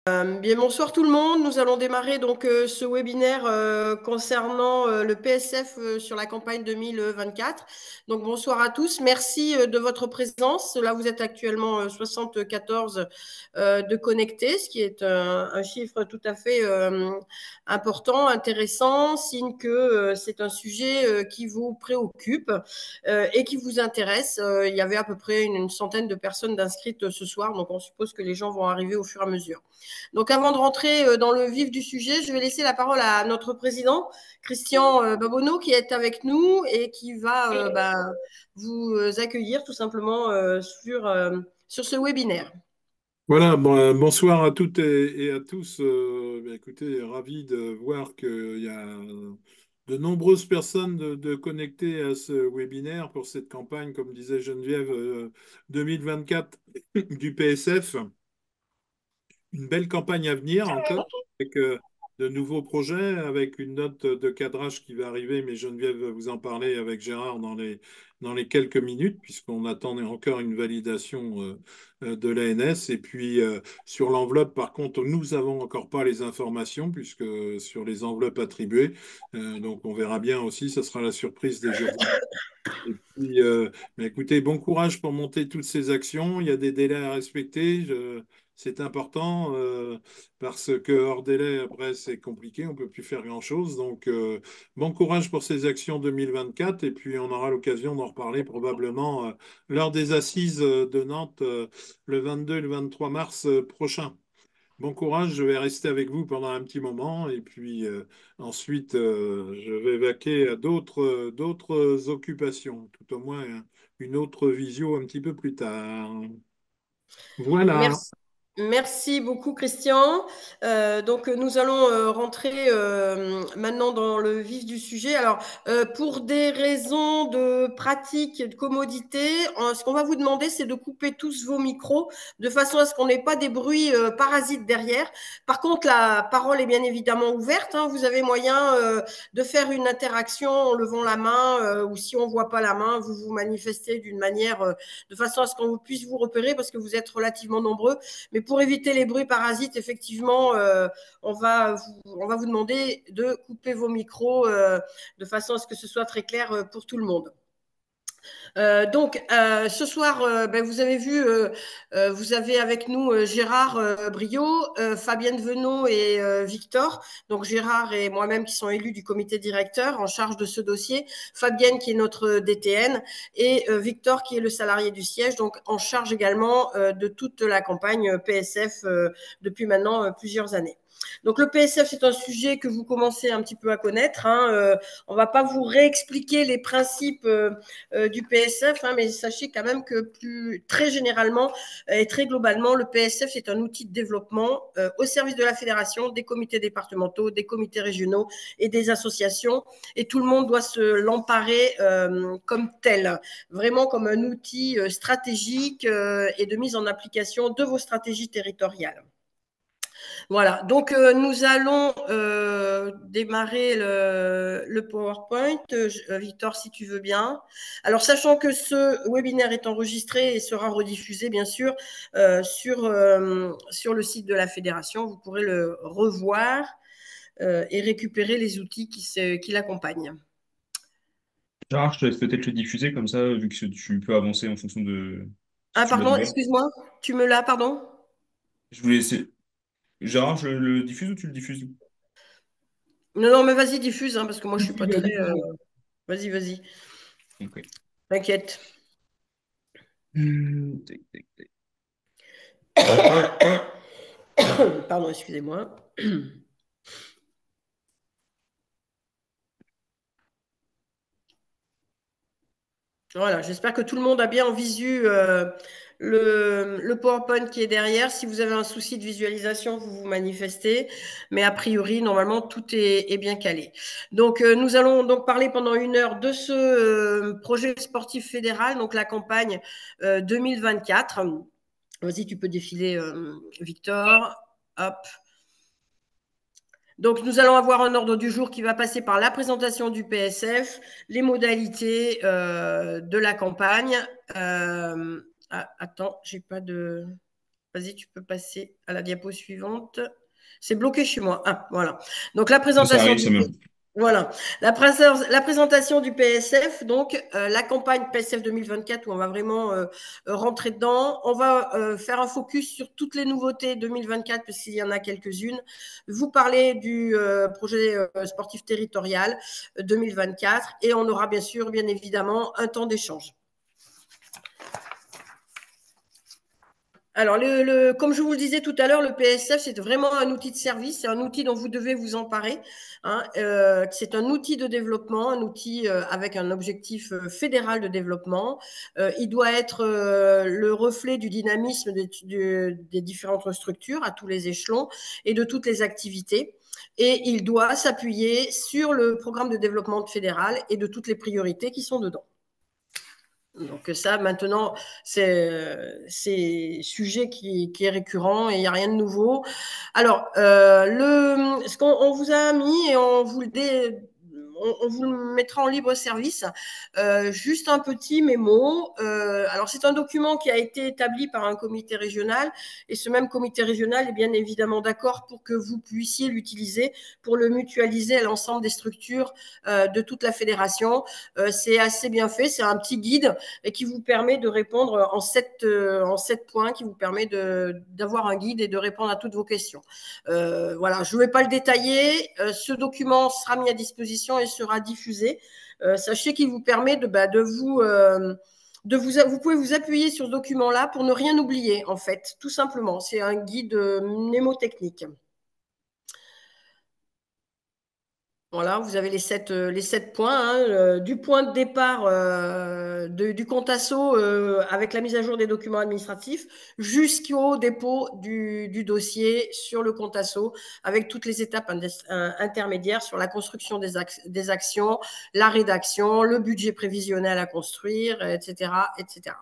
Bien, bonsoir tout le monde. Nous allons démarrer donc ce webinaire concernant le PSF sur la campagne 2024. Donc bonsoir à tous. Merci de votre présence. Là, vous êtes actuellement 74 de connectés, ce qui est un chiffre tout à fait important, intéressant, signe que c'est un sujet qui vous préoccupe et qui vous intéresse. Il y avait à peu près une centaine de personnes d'inscrites ce soir, donc on suppose que les gens vont arriver au fur et à mesure. Donc, avant de rentrer dans le vif du sujet, je vais laisser la parole à notre président, Christian Babonneau, qui est avec nous et qui va vous accueillir tout simplement sur ce webinaire. Voilà, bonsoir à toutes et à tous. Écoutez, ravi de voir qu'il y a de nombreuses personnes de connectées à ce webinaire pour cette campagne, comme disait Geneviève, 2024 du PSF. Une belle campagne à venir encore, avec de nouveaux projets, avec une note de cadrage qui va arriver, mais Geneviève va vous en parler avec Gérard dans les quelques minutes, puisqu'on attend encore une validation de l'ANS. Et puis sur l'enveloppe, par contre, nous n'avons encore pas les informations, puisque sur les enveloppes attribuées, donc on verra bien aussi, ce sera la surprise des jours. Et puis, mais écoutez, bon courage pour monter toutes ces actions. Il y a des délais à respecter. C'est important parce que hors délai, après, c'est compliqué. On peut plus faire grand-chose. Donc, bon courage pour ces actions 2024. Et puis, on aura l'occasion d'en reparler probablement lors des assises de Nantes le 22 et le 23 mars prochain. Bon courage, je vais rester avec vous pendant un petit moment et puis ensuite je vais vaquer à d'autres occupations, tout au moins une autre visio un petit peu plus tard. Voilà. Merci. Merci beaucoup, Christian. Donc, nous allons rentrer maintenant dans le vif du sujet. Alors, pour des raisons de pratique et de commodité, ce qu'on va vous demander, c'est de couper tous vos micros de façon à ce qu'on n'ait pas des bruits parasites derrière. Par contre, la parole est bien évidemment ouverte, hein. Vous avez moyen de faire une interaction en levant la main ou si on ne voit pas la main, vous vous manifestez d'une manière de façon à ce qu'on puisse vous repérer parce que vous êtes relativement nombreux. Mais pour éviter les bruits parasites, effectivement, on va vous demander de couper vos micros de façon à ce que ce soit très clair pour tout le monde. Ce soir, vous avez vu, vous avez avec nous Gérard Briot, Fabienne Venot et Victor. Donc Gérard et moi-même qui sont élus du comité directeur en charge de ce dossier. Fabienne qui est notre DTN et Victor qui est le salarié du siège, donc en charge également de toute la campagne PSF depuis maintenant plusieurs années. Donc le PSF, c'est un sujet que vous commencez un petit peu à connaître, hein. On ne va pas vous réexpliquer les principes du PSF, hein, mais sachez quand même que très généralement et très globalement, le PSF, c'est un outil de développement au service de la fédération, des comités départementaux, des comités régionaux et des associations. Et tout le monde doit se l'emparer comme tel, vraiment comme un outil stratégique et de mise en application de vos stratégies territoriales. Voilà, donc nous allons démarrer le PowerPoint. Victor, si tu veux bien. Alors, sachant que ce webinaire est enregistré et sera rediffusé, bien sûr, sur le site de la fédération, vous pourrez le revoir et récupérer les outils qui l'accompagnent. Gérard, je te laisse peut-être le diffuser comme ça, vu que tu peux avancer en fonction de si Ah, tu l'as pardon, devant. excuse-moi, tu me l'as, pardon? Je voulais essayer. Gérard, je le diffuse ou tu le diffuses? Non, non, mais vas-y, diffuse, hein, parce que moi, je Si, suis si, pas très. vas-y, diffuse. Vas-y, vas-y, Ok. t'inquiète. Tac, tac, tac. Pardon, excusez-moi. Voilà, j'espère que tout le monde a bien en visu le PowerPoint qui est derrière. Si vous avez un souci de visualisation, vous vous manifestez. Mais a priori, normalement, tout est bien calé. Donc, nous allons donc parler pendant une heure de ce projet sportif fédéral, donc la campagne 2024. Vas-y, tu peux défiler, Victor. Hop. Donc, nous allons avoir un ordre du jour qui va passer par la présentation du PSF, les modalités de la campagne. Attends, j'ai pas de. Vas-y, tu peux passer à la diapo suivante. C'est bloqué chez moi. Ah, voilà. Donc, la Ça présentation arrive, du, ça même. voilà. La présentation du PSF, donc la campagne PSF 2024 où on va vraiment rentrer dedans. On va faire un focus sur toutes les nouveautés 2024 parce qu'il y en a quelques-unes. Vous parler du projet sportif territorial 2024 et on aura bien sûr, bien évidemment, un temps d'échange. Alors, comme je vous le disais tout à l'heure, le PSF, c'est vraiment un outil de service, c'est un outil dont vous devez vous emparer. Hein, c'est un outil de développement, un outil avec un objectif fédéral de développement. Il doit être le reflet du dynamisme des différentes structures à tous les échelons et de toutes les activités. Et il doit s'appuyer sur le programme de développement fédéral et de toutes les priorités qui sont dedans. Donc ça, maintenant, c'est sujet qui est récurrent et il n'y a rien de nouveau. Alors, ce qu'on vous a mis et on vous le mettra en libre service, juste un petit mémo. Alors, c'est un document qui a été établi par un comité régional et ce même comité régional est bien évidemment d'accord pour que vous puissiez l'utiliser pour le mutualiser à l'ensemble des structures de toute la fédération. C'est assez bien fait, c'est un petit guide et qui vous permet de répondre en 7 points, qui vous permet d'avoir un guide et de répondre à toutes vos questions. Voilà, je ne vais pas le détailler. Ce document sera mis à disposition et sera diffusé. Sachez qu'il vous permet vous pouvez vous appuyer sur ce document-là pour ne rien oublier, en fait, tout simplement. C'est un guide mnémotechnique. Voilà, vous avez les 7 points, hein, du point de départ du compte asso avec la mise à jour des documents administratifs jusqu'au dépôt du dossier sur le compte asso avec toutes les étapes intermédiaires sur la construction des actions, la rédaction, le budget prévisionnel à construire, etc., etc.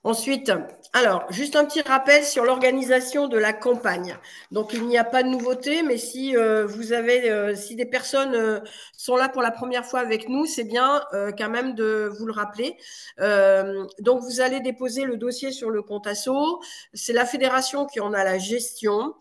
Ensuite, alors, juste un petit rappel sur l'organisation de la campagne. Donc, il n'y a pas de nouveauté, mais si si des personnes sont là pour la première fois avec nous, c'est bien quand même de vous le rappeler. Donc, vous allez déposer le dossier sur le compte asso. C'est la fédération qui en a la gestion,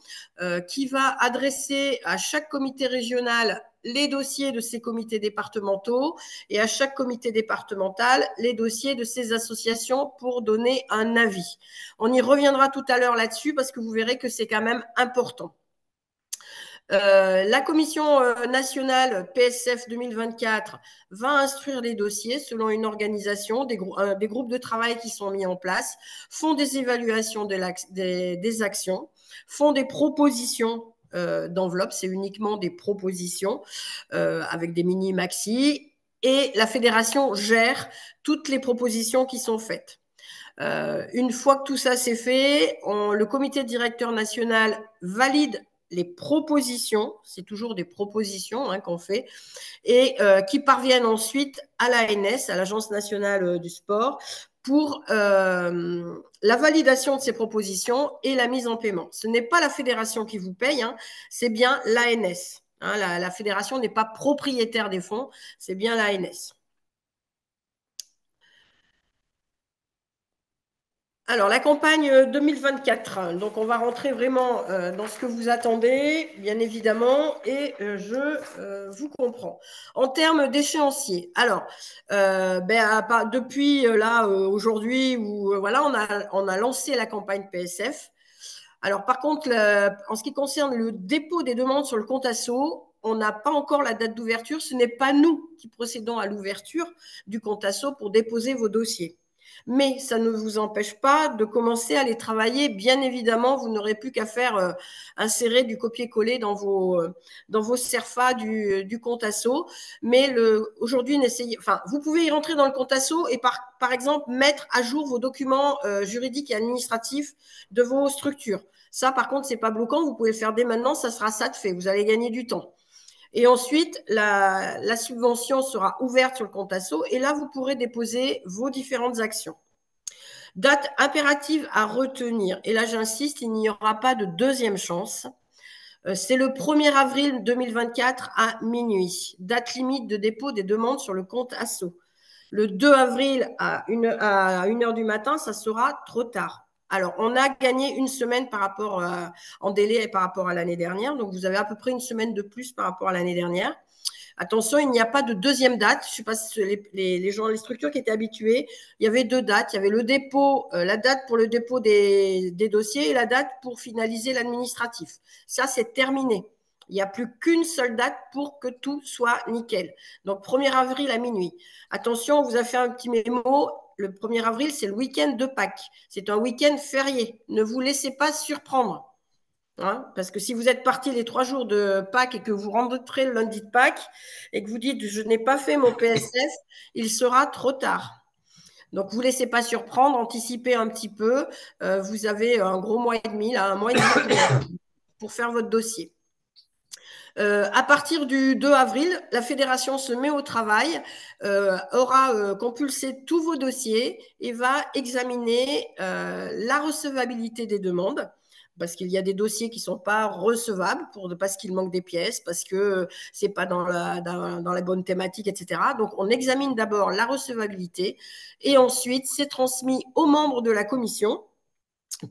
qui va adresser à chaque comité régional les dossiers de ces comités départementaux et à chaque comité départemental les dossiers de ces associations pour donner un avis. On y reviendra tout à l'heure là-dessus parce que vous verrez que c'est quand même important. La commission nationale PSF 2024 va instruire les dossiers selon une organisation, des groupes de travail qui sont mis en place, font des évaluations des actions, font des propositions d'enveloppe, c'est uniquement des propositions avec des mini-maxi, et la fédération gère toutes les propositions qui sont faites. Une fois que tout ça c'est fait, le comité directeur national valide les propositions, c'est toujours des propositions qu'on fait, et qui parviennent ensuite à l'ANS, à l'Agence nationale du sport, pour la validation de ces propositions et la mise en paiement. Ce n'est pas la fédération qui vous paye, c'est bien l'ANS. La fédération n'est pas propriétaire des fonds, c'est bien l'ANS. Alors, la campagne 2024, donc on va rentrer vraiment dans ce que vous attendez, bien évidemment, et je vous comprends. En termes d'échéancier, alors, depuis là, aujourd'hui, où voilà, on a lancé la campagne PSF. Alors, par contre, en ce qui concerne le dépôt des demandes sur le compte asso, on n'a pas encore la date d'ouverture. Ce n'est pas nous qui procédons à l'ouverture du compte asso pour déposer vos dossiers. Mais ça ne vous empêche pas de commencer à les travailler. Bien évidemment, vous n'aurez plus qu'à faire insérer du copier-coller dans vos CERFA du compte asso. Mais aujourd'hui, vous pouvez y rentrer dans le compte asso et par exemple mettre à jour vos documents juridiques et administratifs de vos structures. Ça, par contre, ce n'est pas bloquant. Vous pouvez le faire dès maintenant. Ça sera ça de fait. Vous allez gagner du temps. Et ensuite, la subvention sera ouverte sur le compte asso et là, vous pourrez déposer vos différentes actions. Date impérative à retenir. Et là, j'insiste, il n'y aura pas de deuxième chance. C'est le 1er avril 2024 à minuit. Date limite de dépôt des demandes sur le compte asso. Le 2 avril à 1h du matin, ça sera trop tard. Alors, on a gagné une semaine en délai par rapport à l'année dernière. Donc, vous avez à peu près une semaine de plus par rapport à l'année dernière. Attention, il n'y a pas de deuxième date. Je ne sais pas si les structures qui étaient habituées, il y avait 2 dates. Il y avait le dépôt, la date pour le dépôt des dossiers et la date pour finaliser l'administratif. Ça, c'est terminé. Il n'y a plus qu'une seule date pour que tout soit nickel. Donc, 1er avril à minuit. Attention, on vous a fait un petit mémo. Le 1er avril, c'est le week-end de Pâques. C'est un week-end férié. Ne vous laissez pas surprendre. Hein, parce que si vous êtes parti les 3 jours de Pâques et que vous rentrez le lundi de Pâques et que vous dites je n'ai pas fait mon PSF, il sera trop tard. Donc, vous ne laissez pas surprendre, anticipez un petit peu. Vous avez un gros mois et demi, là, un mois et demi pour faire votre dossier. À partir du 2 avril, la fédération se met au travail, aura compulsé tous vos dossiers et va examiner la recevabilité des demandes. Parce qu'il y a des dossiers qui ne sont pas recevables parce qu'il manque des pièces, parce que ce n'est pas dans la bonne thématique, etc. Donc, on examine d'abord la recevabilité et ensuite, c'est transmis aux membres de la commission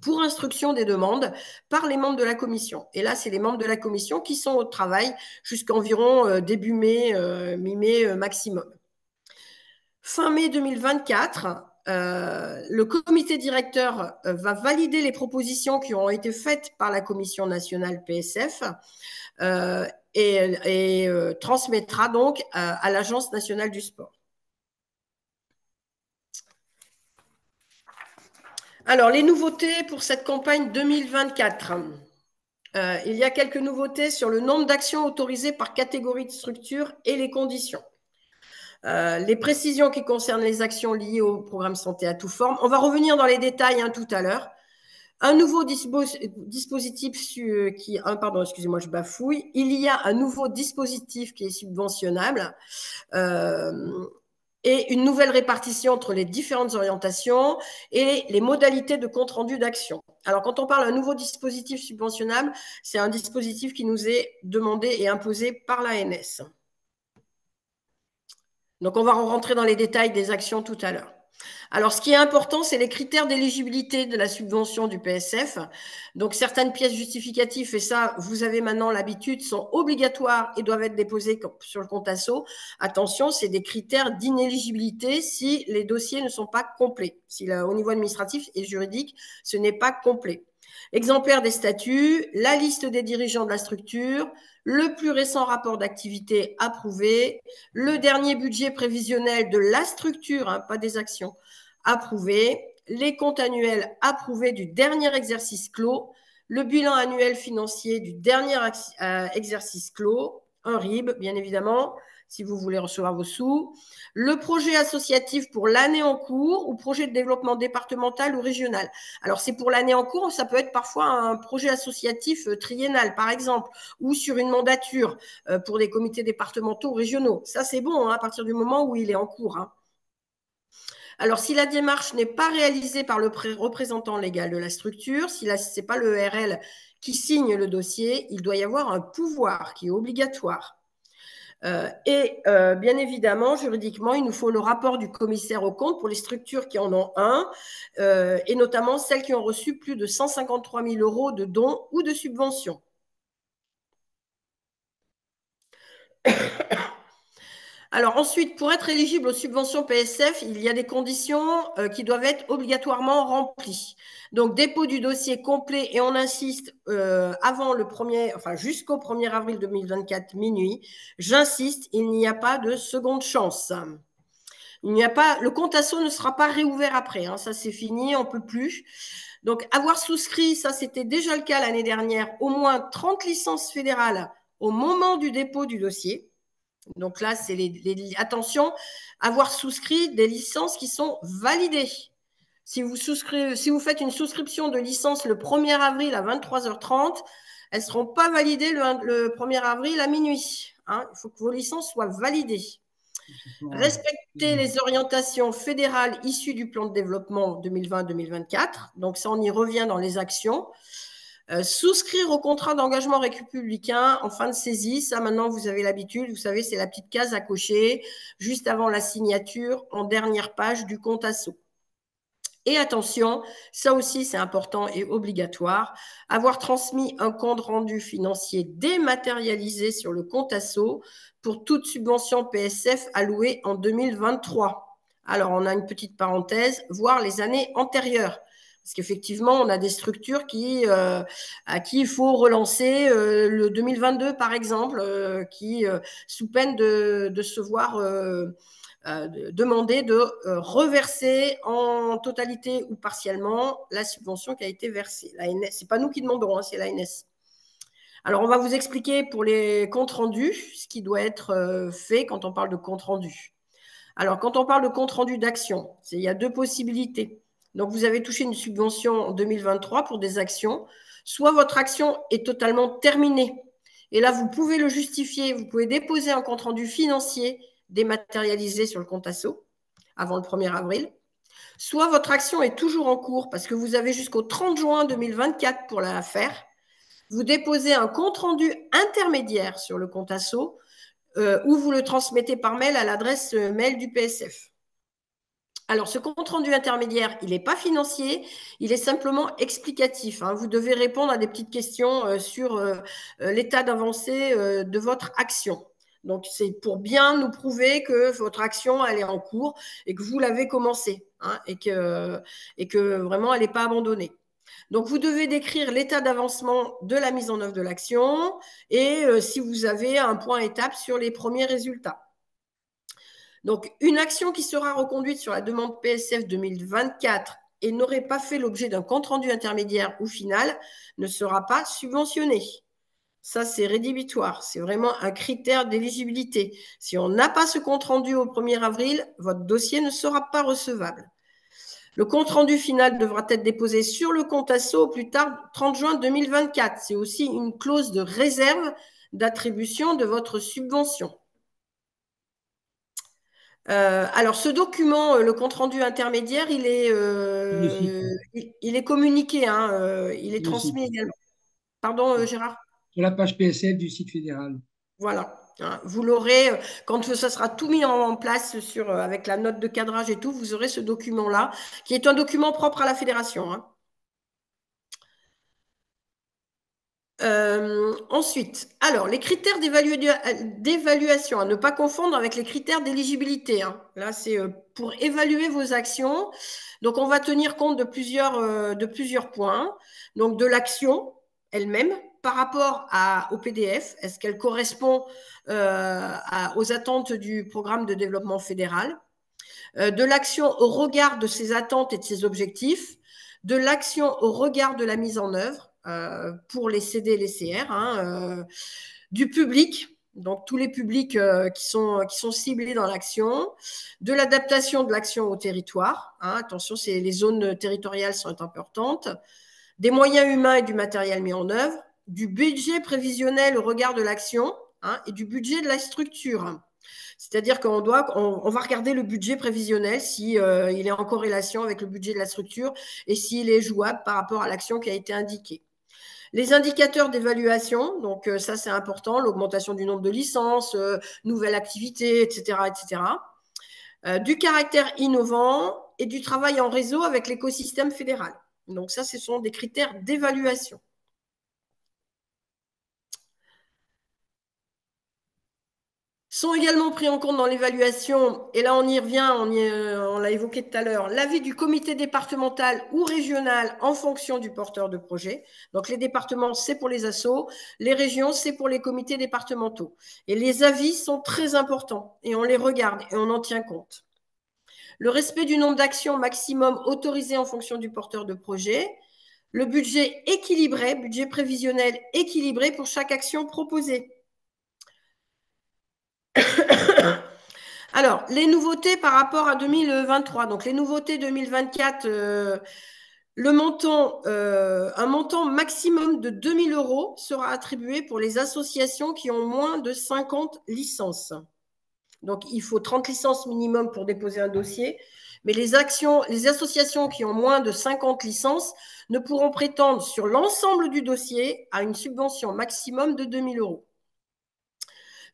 pour instruction des demandes par les membres de la commission. Et là, c'est les membres de la commission qui sont au travail jusqu'environ début mai, mi-mai maximum. Fin mai 2024, le comité directeur va valider les propositions qui ont été faites par la Commission nationale PSF et transmettra donc à l'Agence nationale du sport. Alors, les nouveautés pour cette campagne 2024. Il y a quelques nouveautés sur le nombre d'actions autorisées par catégorie de structure et les conditions. Les précisions qui concernent les actions liées au programme Santé à toute forme. On va revenir dans les détails tout à l'heure. Un nouveau dispositif pardon, excusez-moi, je bafouille. Il y a un nouveau dispositif qui est subventionnable et une nouvelle répartition entre les différentes orientations et les modalités de compte-rendu d'action. Alors, quand on parle d'un nouveau dispositif subventionnable, c'est un dispositif qui nous est demandé et imposé par l'ANS. Donc, on va rentrer dans les détails des actions tout à l'heure. Alors, ce qui est important, c'est les critères d'éligibilité de la subvention du PSF. Donc, certaines pièces justificatives, et ça, vous avez maintenant l'habitude, sont obligatoires et doivent être déposées sur le compte asso. Attention, c'est des critères d'inéligibilité si les dossiers ne sont pas complets. Si au niveau administratif et juridique, ce n'est pas complet. Exemplaire des statuts, la liste des dirigeants de la structure, le plus récent rapport d'activité approuvé, le dernier budget prévisionnel de la structure, pas des actions, approuvé, les comptes annuels approuvés du dernier exercice clos, le bilan annuel financier du dernier exercice clos, un RIB, bien évidemment, si vous voulez recevoir vos sous, le projet associatif pour l'année en cours ou projet de développement départemental ou régional. Alors, c'est pour l'année en cours, ça peut être parfois un projet associatif triennal, par exemple, ou sur une mandature pour des comités départementaux ou régionaux. Ça, c'est bon à partir du moment où il est en cours. Alors, si la démarche n'est pas réalisée par le représentant légal de la structure, si ce n'est pas le RL qui signe le dossier, il doit y avoir un pouvoir qui est obligatoire. Bien évidemment, juridiquement, il nous faut le rapport du commissaire aux comptes pour les structures qui en ont un, et notamment celles qui ont reçu plus de 153 000 € de dons ou de subventions. Alors ensuite, pour être éligible aux subventions PSF, il y a des conditions qui doivent être obligatoirement remplies. Donc, dépôt du dossier complet, et on insiste jusqu'au 1er avril 2024 minuit. J'insiste, il n'y a pas de seconde chance. Le compte asso ne sera pas réouvert après. Ça, c'est fini, on ne peut plus. Donc, avoir souscrit, ça, c'était déjà le cas l'année dernière, au moins 30 licences fédérales au moment du dépôt du dossier. Donc là, c'est attention, avoir souscrit des licences qui sont validées. Si vous faites une souscription de licence le 1er avril à 23h30, elles ne seront pas validées le 1er avril à minuit. Il faut que vos licences soient validées. Respecter les orientations fédérales issues du plan de développement 2020-2024. Donc ça, on y revient dans les actions. Souscrire au contrat d'engagement républicain en fin de saisie, ça maintenant vous avez l'habitude, vous savez, c'est la petite case à cocher juste avant la signature en dernière page du compte asso. Et attention, ça aussi c'est important et obligatoire, avoir transmis un compte rendu financier dématérialisé sur le compte ASSO pour toute subvention PSF allouée en 2023. Alors on a une petite parenthèse, voir les années antérieures. Parce qu'effectivement, on a des structures à qui il faut relancer le 2022, par exemple, qui, sous peine de se voir demander de reverser en totalité ou partiellement la subvention qui a été versée. L'ANS, ce n'est pas nous qui demandons, hein, c'est l'ANS. Alors, on va vous expliquer pour les comptes rendus ce qui doit être fait quand on parle de compte rendu. Alors, quand on parle de compte rendu d'action, il y a deux possibilités. Donc, vous avez touché une subvention en 2023 pour des actions. Soit votre action est totalement terminée. Et là, vous pouvez le justifier. Vous pouvez déposer un compte rendu financier dématérialisé sur le compte ASSO avant le 1er avril. Soit votre action est toujours en cours parce que vous avez jusqu'au 30 juin 2024 pour la faire. Vous déposez un compte rendu intermédiaire sur le compte ASSO ou vous le transmettez par mail à l'adresse mail du PSF. Alors, ce compte rendu intermédiaire, il n'est pas financier, il est simplement explicatif. Hein. Vous devez répondre à des petites questions sur l'état d'avancée de votre action. Donc, c'est pour bien nous prouver que votre action, elle est en cours et que vous l'avez commencée hein, et que vraiment, elle n'est pas abandonnée. Donc, vous devez décrire l'état d'avancement de la mise en œuvre de l'action et si vous avez un point étape sur les premiers résultats. Donc, une action qui sera reconduite sur la demande PSF 2024 et n'aurait pas fait l'objet d'un compte rendu intermédiaire ou final ne sera pas subventionnée. Ça, c'est rédhibitoire. C'est vraiment un critère d'éligibilité. Si on n'a pas ce compte rendu au 1er avril, votre dossier ne sera pas recevable. Le compte rendu final devra être déposé sur le compte ASSO au plus tard 30 juin 2024. C'est aussi une clause de réserve d'attribution de votre subvention. Alors, ce document, le compte-rendu intermédiaire, il est communiqué, hein, il est transmis également. Pardon, Gérard? Sur la page PSF du site fédéral. Voilà. Hein, vous l'aurez, quand ça sera tout mis en place avec la note de cadrage et tout, vous aurez ce document-là, qui est un document propre à la fédération. Hein. Ensuite, alors, les critères d'évaluation, à ne pas confondre avec les critères d'éligibilité. Hein. Là, c'est pour évaluer vos actions. Donc, on va tenir compte de plusieurs points. Donc, de l'action elle-même par rapport au PDF. Est-ce qu'elle correspond aux attentes du programme de développement fédéral? De l'action au regard de ses attentes et de ses objectifs. De l'action au regard de la mise en œuvre. Pour les CD et les CR, hein, du public, donc tous les publics qui sont ciblés dans l'action, de l'adaptation de l'action au territoire, hein, attention, les zones territoriales sont importantes, des moyens humains et du matériel mis en œuvre, du budget prévisionnel au regard de l'action hein, et du budget de la structure. C'est-à-dire qu'on va regarder le budget prévisionnel si il est en corrélation avec le budget de la structure et s'il est jouable par rapport à l'action qui a été indiquée. Les indicateurs d'évaluation, donc ça c'est important, l'augmentation du nombre de licences, nouvelles activités, etc. etc. Du caractère innovant et du travail en réseau avec l'écosystème fédéral. Donc ça, ce sont des critères d'évaluation. Sont également pris en compte dans l'évaluation, et là on y revient, on l'a évoqué tout à l'heure, l'avis du comité départemental ou régional en fonction du porteur de projet. Donc les départements, c'est pour les assos, les régions, c'est pour les comités départementaux. Et les avis sont très importants, et on les regarde, et on en tient compte. Le respect du nombre d'actions maximum autorisées en fonction du porteur de projet, le budget équilibré, budget prévisionnel équilibré pour chaque action proposée. Alors, les nouveautés par rapport à 2023. Donc, les nouveautés 2024, un montant maximum de 2 000 € sera attribué pour les associations qui ont moins de 50 licences. Donc, il faut 30 licences minimum pour déposer un dossier. Mais les associations qui ont moins de 50 licences ne pourront prétendre sur l'ensemble du dossier à une subvention maximum de 2 000 €.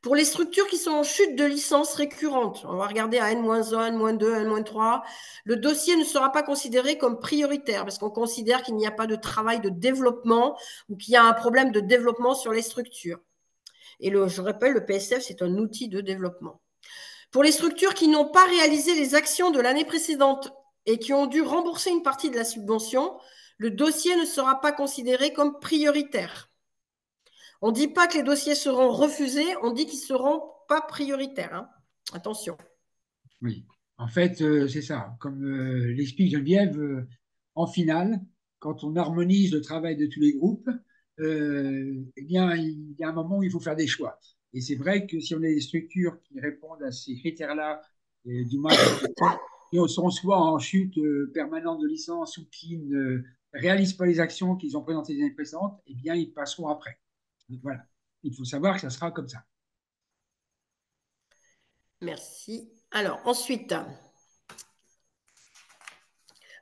Pour les structures qui sont en chute de licence récurrente, on va regarder à N-1, N-2, N-3, le dossier ne sera pas considéré comme prioritaire parce qu'on considère qu'il n'y a pas de travail de développement ou qu'il y a un problème de développement sur les structures. Et je rappelle, le PSF, c'est un outil de développement. Pour les structures qui n'ont pas réalisé les actions de l'année précédente et qui ont dû rembourser une partie de la subvention, le dossier ne sera pas considéré comme prioritaire. On ne dit pas que les dossiers seront refusés, on dit qu'ils ne seront pas prioritaires. Hein. Attention. Oui, en fait, c'est ça. Comme l'explique Geneviève, en finale, quand on harmonise le travail de tous les groupes, eh bien, il y a un moment où il faut faire des choix. Et c'est vrai que si on a des structures qui répondent à ces critères-là, du moins qui sont soit en chute permanente de licence ou qui ne réalisent pas les actions qu'ils ont présentées les années précédentes, eh bien, ils passeront après. Donc, voilà. Il faut savoir que ça sera comme ça. Merci. Alors, ensuite,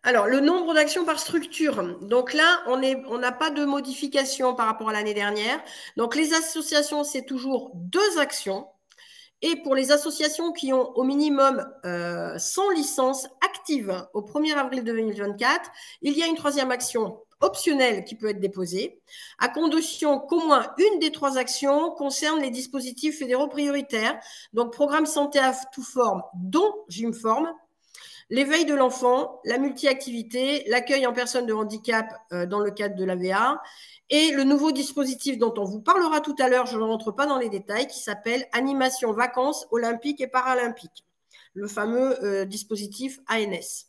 le nombre d'actions par structure. Donc là, on n'a pas de modification par rapport à l'année dernière. Donc, les associations, c'est toujours 2 actions. Et pour les associations qui ont au minimum 100 licences actives au 1er avril 2024, il y a une 3e action optionnelle qui peut être déposée, à condition qu'au moins une des 3 actions concerne les dispositifs fédéraux prioritaires, donc programme santé à toute forme, dont Gymform, l'éveil de l'enfant, la multi-activité, l'accueil en personne de handicap dans le cadre de l'AVA, et le nouveau dispositif dont on vous parlera tout à l'heure, je ne rentre pas dans les détails, qui s'appelle Animation Vacances olympiques et paralympiques, le fameux dispositif ANS.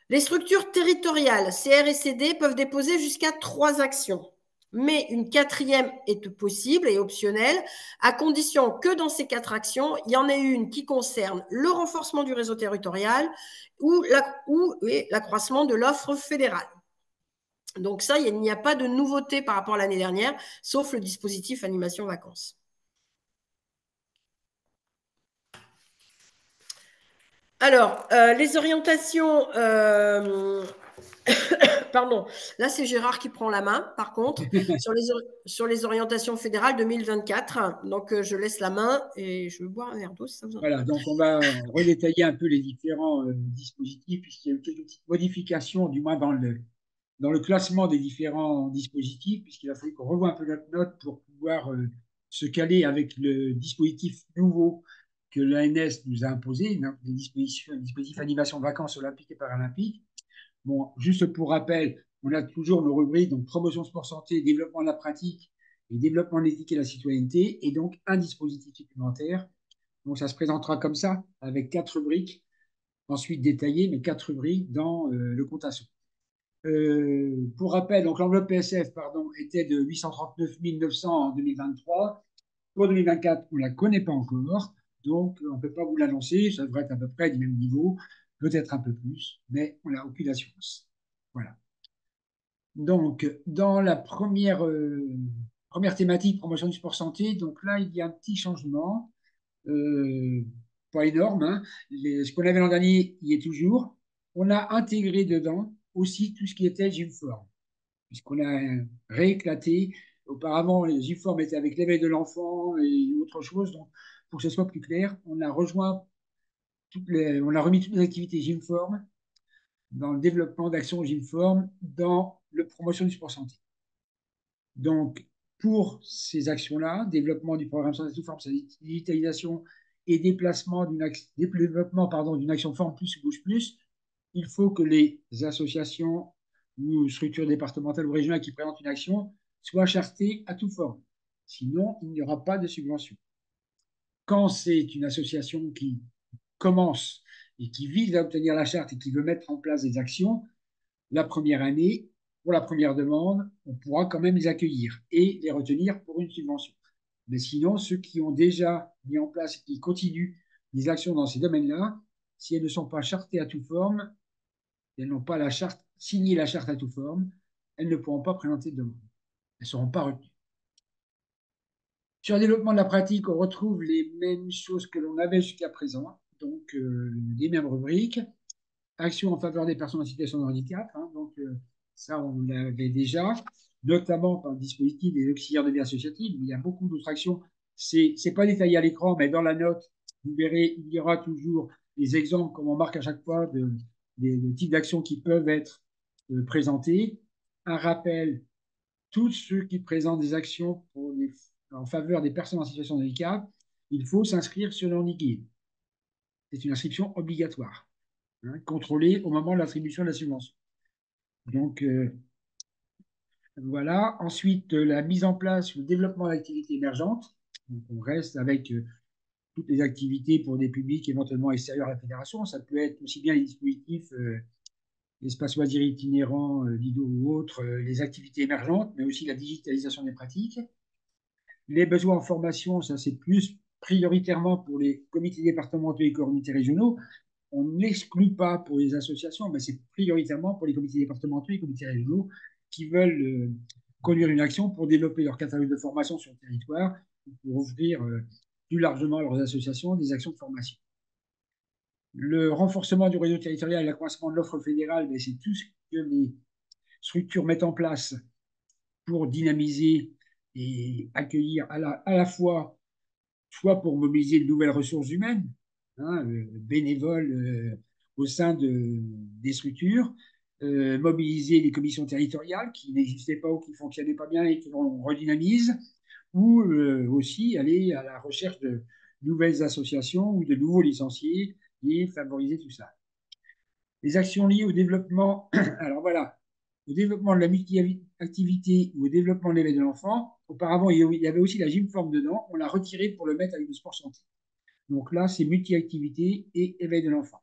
Les structures territoriales, CR et CD, peuvent déposer jusqu'à 3 actions. Mais une 4e est possible et optionnelle, à condition que dans ces 4 actions, il y en ait une qui concerne le renforcement du réseau territorial ou l'accroissement de l'offre fédérale. Donc ça, il n'y a pas de nouveauté par rapport à l'année dernière, sauf le dispositif animation vacances. Alors, les orientations, pardon, là c'est Gérard qui prend la main, par contre, sur les orientations fédérales 2024. Donc, je laisse la main et je vais boire un verre d'eau si ça vous Voilà, intéresse. donc on va redétailler un peu les différents dispositifs, puisqu'il y a eu quelques petites modifications, du moins dans le classement des différents dispositifs, puisqu'il a fallu qu'on revoie un peu notre note pour pouvoir se caler avec le dispositif nouveau que l'ANS nous a imposé, des dispositifs animation vacances olympiques et paralympiques. Bon, juste pour rappel, on a toujours nos rubriques, donc promotion sport santé, développement de la pratique et développement de l'éthique et de la citoyenneté, et donc un dispositif supplémentaire. Donc ça se présentera comme ça, avec 4 rubriques, ensuite détaillées, mais 4 rubriques dans le compte à sous. Pour rappel, donc l'enveloppe PSF était de 839 900 en 2023. Pour 2024, on ne la connaît pas encore, donc on ne peut pas vous l'annoncer. Ça devrait être à peu près du même niveau, peut-être un peu plus, mais on n'a aucune assurance. Voilà. Donc, dans la première thématique, promotion du sport santé, donc là, il y a un petit changement, pas énorme. Hein. Ce qu'on avait l'an dernier, il y est toujours. On a intégré dedans aussi tout ce qui était Gymform, puisqu'on a rééclaté. Auparavant, les Gymform étaient avec l'éveil de l'enfant et autre chose. Donc, pour que ce soit plus clair, on a remis toutes les activités Gymform dans le développement d'actions Gymform dans la promotion du sport santé. Donc, pour ces actions-là, développement du programme santé sous forme, sa digitalisation et développement d'une action forme plus ou bouge plus, il faut que les associations ou structures départementales ou régionales qui présentent une action soient chartées à toute forme. Sinon, il n'y aura pas de subvention. Quand c'est une association qui commence et qui vise à obtenir la charte et qui veut mettre en place des actions, la première année, pour la première demande, on pourra quand même les accueillir et les retenir pour une subvention. Mais sinon, ceux qui ont déjà mis en place et qui continuent les actions dans ces domaines-là, si elles ne sont pas chartées à toute forme, elles n'ont pas signé la charte à toute forme, elles ne pourront pas présenter de demande. Elles ne seront pas retenues. Sur le développement de la pratique, on retrouve les mêmes choses que l'on avait jusqu'à présent, donc les mêmes rubriques. Action en faveur des personnes en situation de handicap, hein, donc ça on l'avait déjà, notamment par le dispositif des auxiliaires de vie associative. Il y a beaucoup d'autres actions C'est pas détaillé à l'écran, mais dans la note, vous verrez, il y aura toujours des exemples, comme on marque à chaque fois, de types d'actions qui peuvent être présentés. Un rappel, tous ceux qui présentent des actions en faveur des personnes en situation de handicap, il faut s'inscrire sur le handicap. C'est une inscription obligatoire, hein, contrôlée au moment de l'attribution de la subvention. Donc, voilà. Ensuite, la mise en place, le développement d'activités émergentes. Donc, on reste avec toutes les activités pour des publics éventuellement extérieurs à la fédération. Ça peut être aussi bien les dispositifs, l'espace loisirs itinérant, Lido ou autres, les activités émergentes, mais aussi la digitalisation des pratiques. Les besoins en formation, ça c'est plus prioritairement pour les comités départementaux et comités régionaux. On n'exclut pas pour les associations, mais c'est prioritairement pour les comités départementaux et comités régionaux qui veulent conduire une action pour développer leur catalogue de formation sur le territoire, pour offrir plus largement à leurs associations des actions de formation. Le renforcement du réseau territorial et l'accroissement de l'offre fédérale, c'est tout ce que les structures mettent en place pour dynamiser et accueillir à la fois, soit pour mobiliser de nouvelles ressources humaines, hein, bénévoles au sein des structures, mobiliser les commissions territoriales qui n'existaient pas ou qui ne fonctionnaient pas bien et que l'on redynamise, ou aussi aller à la recherche de nouvelles associations ou de nouveaux licenciés et favoriser tout ça. Les actions liées au développement, alors voilà, au développement de la multi-activité ou au développement de l'éveil de l'enfant. Auparavant, il y avait aussi la gymforme dedans. On l'a retiré pour le mettre avec le sport santé. Donc là, c'est multi-activité et éveil de l'enfant.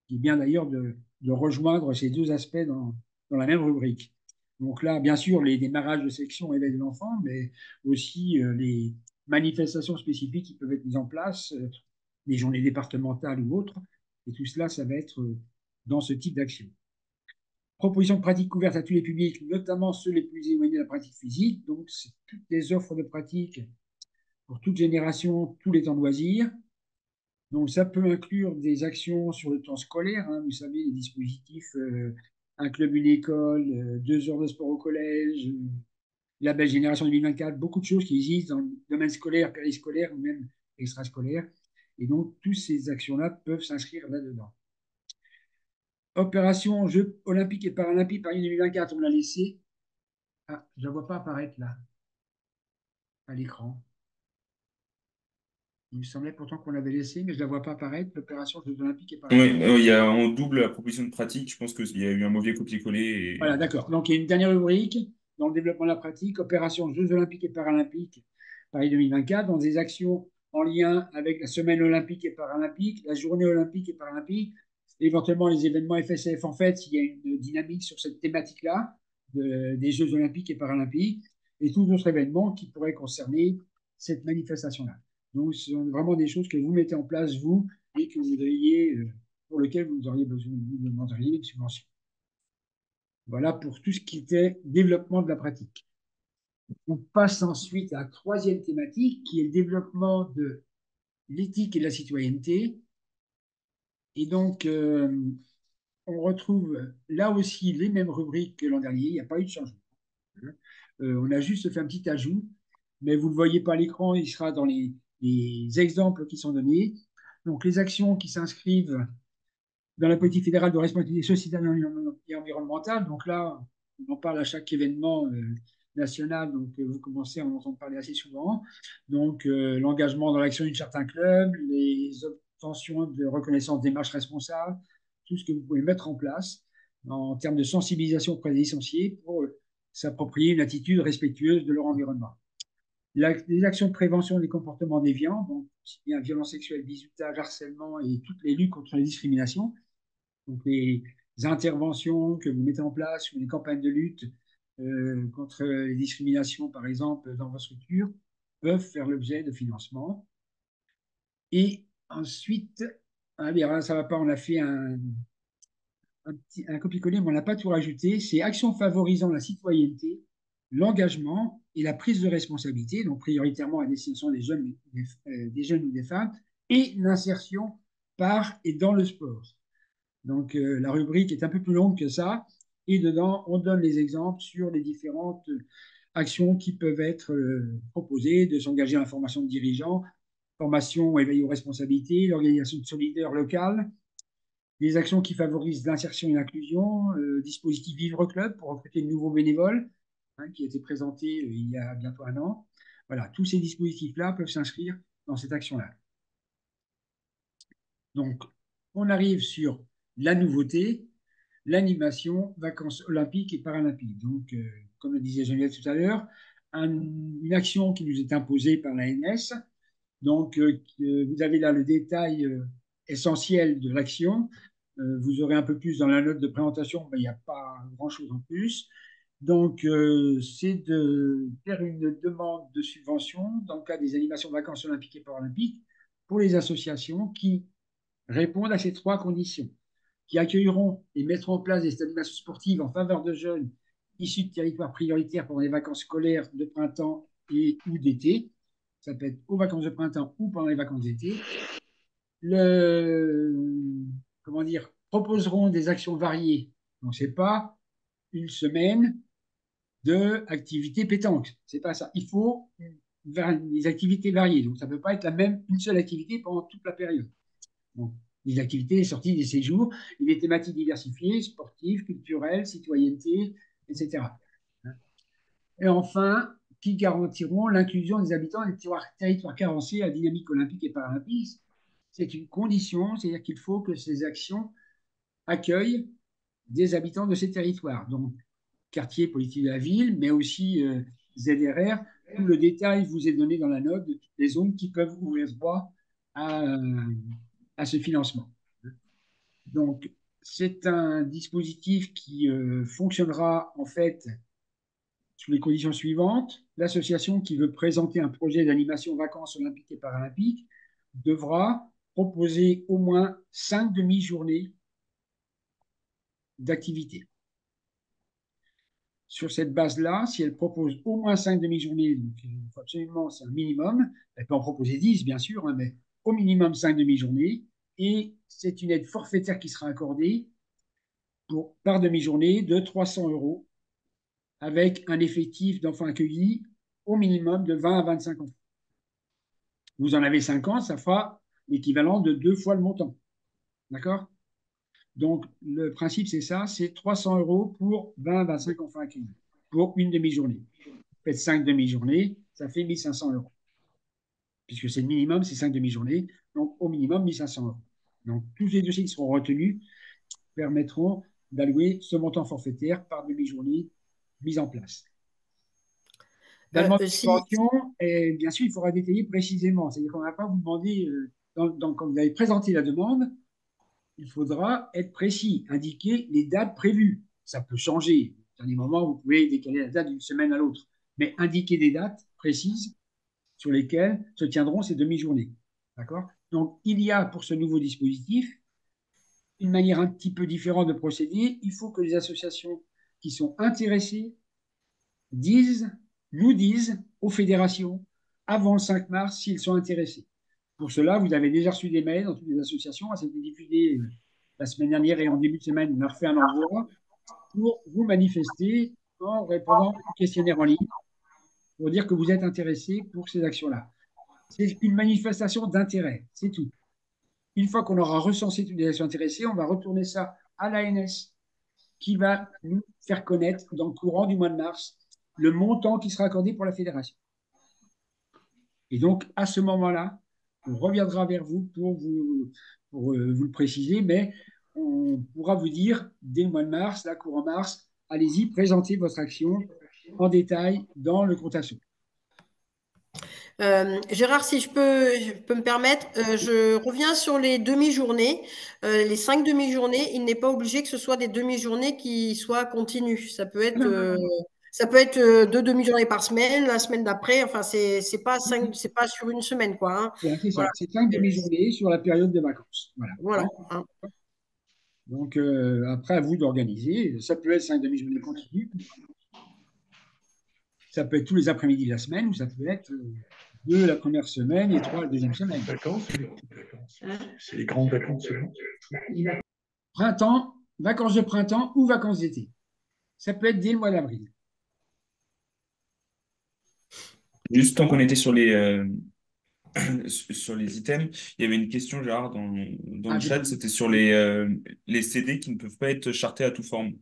Il est bien d'ailleurs de rejoindre ces deux aspects dans la même rubrique. Donc là, bien sûr, les démarrages de section éveil de l'enfant, mais aussi les manifestations spécifiques qui peuvent être mises en place, les journées départementales ou autres. Et tout cela, ça va être dans ce type d'action. Proposition de pratique ouverte à tous les publics, notamment ceux les plus éloignés de la pratique physique. Donc, c'est toutes les offres de pratique pour toute génération, tous les temps de loisirs. Donc, ça peut inclure des actions sur le temps scolaire. Hein, vous savez, les dispositifs, un club, une école, 2 heures de sport au collège, la belle génération 2024, beaucoup de choses qui existent dans le domaine scolaire, périscolaire ou même extrascolaire. Et donc, toutes ces actions-là peuvent s'inscrire là-dedans. Opération Jeux olympiques et paralympiques Paris 2024, on l'a laissé. Ah, je ne la vois pas apparaître là, à l'écran. Il me semblait pourtant qu'on l'avait laissé, mais je ne la vois pas apparaître, l'opération Jeux olympiques et paralympiques. Oui, il y a en double la proposition de pratique. Je pense qu'il y a eu un mauvais copier-coller. Voilà, d'accord. Donc, il y a une dernière rubrique dans le développement de la pratique, opération Jeux olympiques et paralympiques Paris 2024, dans des actions en lien avec la semaine olympique et paralympique, la journée olympique et paralympique, éventuellement les événements FSF. En fait, il y a une dynamique sur cette thématique-là des Jeux olympiques et paralympiques et tous autres événements qui pourraient concerner cette manifestation-là. Donc, ce sont vraiment des choses que vous mettez en place, vous, et que vous voudriez, pour lesquelles vous auriez besoin, vous demanderiez une subvention. Voilà pour tout ce qui était développement de la pratique. On passe ensuite à la troisième thématique, qui est le développement de l'éthique et de la citoyenneté. Et donc, on retrouve là aussi les mêmes rubriques que l'an dernier. Il n'y a pas eu de changement. On a juste fait un petit ajout, mais vous ne le voyez pas à l'écran, il sera dans les exemples qui sont donnés. Donc, les actions qui s'inscrivent dans la politique fédérale de responsabilité sociétale et environnementale. Donc là, on en parle à chaque événement national, donc vous commencez à en entendre parler assez souvent. Donc, l'engagement dans l'action d'une certaine club, les obtentions de reconnaissance des marches responsables, tout ce que vous pouvez mettre en place en termes de sensibilisation auprès des licenciés pour s'approprier une attitude respectueuse de leur environnement. Les actions de prévention des comportements déviants, donc aussi bien violence sexuelle, bizutage, harcèlement et toutes les luttes contre les discriminations. Donc, les interventions que vous mettez en place ou les campagnes de lutte contre les discriminations, par exemple, dans votre structure, peuvent faire l'objet de financement. Et ensuite, ça ne va pas, on a fait un copier-coller, mais on n'a pas tout rajouté. C'est actions favorisant la citoyenneté, l'engagement et la prise de responsabilité, donc prioritairement à destination des jeunes ou des femmes, et l'insertion par et dans le sport. Donc, la rubrique est un peu plus longue que ça. Et dedans, on donne les exemples sur les différentes actions qui peuvent être proposées, de s'engager à la formation de dirigeants, formation éveil aux responsabilités, l'organisation de solidaires locales, des actions qui favorisent l'insertion et l'inclusion, dispositif Vivre Club pour recruter de nouveaux bénévoles, hein, qui a été présenté il y a bientôt 1 an. Voilà, tous ces dispositifs-là peuvent s'inscrire dans cette action-là. Donc, on arrive sur la nouveauté, l'animation, vacances olympiques et paralympiques. Donc, comme le disait Geneviève tout à l'heure, une action qui nous est imposée par l'ANS. Donc, vous avez là le détail essentiel de l'action. Vous aurez un peu plus dans la note de présentation, mais il n'y a pas grand-chose en plus. Donc, c'est de faire une demande de subvention dans le cadre des animations vacances olympiques et paralympiques pour les associations qui répondent à ces 3 conditions, qui accueilleront et mettront en place des animations sportives en faveur de jeunes issus de territoires prioritaires pendant les vacances scolaires de printemps et ou d'été. Ça peut être aux vacances de printemps ou pendant les vacances d'été. Comment dire, proposeront des actions variées. Donc, ce n'est pas une semaine d'activités pétanque. Ce n'est pas ça. Il faut des activités variées. Donc, ça ne peut pas être une seule activité pendant toute la période. Donc, des activités, des sorties, des séjours, et des thématiques diversifiées, sportives, culturelles, citoyenneté, etc. Et enfin, qui garantiront l'inclusion des habitants des territoires carencés à dynamique olympique et paralympique. C'est une condition, c'est-à-dire qu'il faut que ces actions accueillent des habitants de ces territoires. Donc, quartier politique de la ville, mais aussi ZRR. Tout le détail vous est donné dans la note de toutes les zones qui peuvent ouvrir droit à ce financement. Donc, c'est un dispositif qui fonctionnera en fait sous les conditions suivantes. L'association qui veut présenter un projet d'animation vacances olympiques et paralympiques devra proposer au moins 5 demi-journées d'activité. Sur cette base-là, si elle propose au moins 5 demi-journées, donc il faut absolument, c'est un minimum, elle peut en proposer 10, bien sûr, hein, mais au minimum 5 demi-journées, et c'est une aide forfaitaire qui sera accordée par demi-journée de 300 € avec un effectif d'enfants accueillis au minimum de 20 à 25 enfants. Vous en avez 50, ça fera l'équivalent de 2 fois le montant. D'accord? Donc, le principe, c'est ça, c'est 300 € pour 20 à 25 enfants accueillis pour une demi-journée. Vous faites 5 demi-journées, ça fait 1 500 €. Puisque c'est le minimum, c'est 5 demi-journées, donc au minimum 1 500 €. Donc, tous les dossiers qui seront retenus permettront d'allouer ce montant forfaitaire par demi-journée mis en place. La demande de subvention, et bien sûr, il faudra détailler précisément. C'est-à-dire qu'on ne va pas vous demander, quand vous avez présenté la demande, il faudra être précis, indiquer les dates prévues. Ça peut changer. À un moment, vous pouvez décaler la date d'une semaine à l'autre, mais indiquer des dates précises sur lesquelles se tiendront ces demi-journées. D'accord? Donc, il y a pour ce nouveau dispositif une manière un petit peu différente de procéder. Il faut que les associations qui sont intéressées nous disent aux fédérations avant le 5 mars s'ils sont intéressés. Pour cela, vous avez déjà reçu des mails dans toutes les associations. Ça a été diffusé la semaine dernière et en début de semaine, on a refait un envoi pour vous manifester en répondant au questionnaire en ligne pour dire que vous êtes intéressé pour ces actions-là. C'est une manifestation d'intérêt, c'est tout. Une fois qu'on aura recensé toutes les actions intéressées, on va retourner ça à l'ANS qui va nous faire connaître dans le courant du mois de mars le montant qui sera accordé pour la fédération. Et donc, à ce moment-là, on reviendra vers vous pour vous le préciser, mais on pourra vous dire, dès le mois de mars, là, courant mars, allez-y, présentez votre action en détail dans le compte asso. Gérard, si je peux me permettre, je reviens sur les demi-journées. Les 5 demi-journées, il n'est pas obligé que ce soit des demi-journées qui soient continues. Ça peut être, 2 demi-journées par semaine, la semaine d'après. Enfin, c'est pas sur une semaine, quoi. Hein. C'est ça, Voilà. c'est 5 demi-journées sur la période de vacances. Voilà. Hein. Donc, après, à vous d'organiser. Ça peut être 5 demi-journées continues. Ça peut être tous les après-midi de la semaine, ou ça peut être 2 la première semaine et 3 la deuxième semaine. Vacances, c'est les grandes vacances. Printemps, vacances de printemps ou vacances d'été. Ça peut être dès le mois d'avril. Juste tant qu'on était sur les items, il y avait une question, Gérard, dans Ah, le je chat, t'écoute. c'était sur les CD qui ne peuvent pas être chartés à tout forme.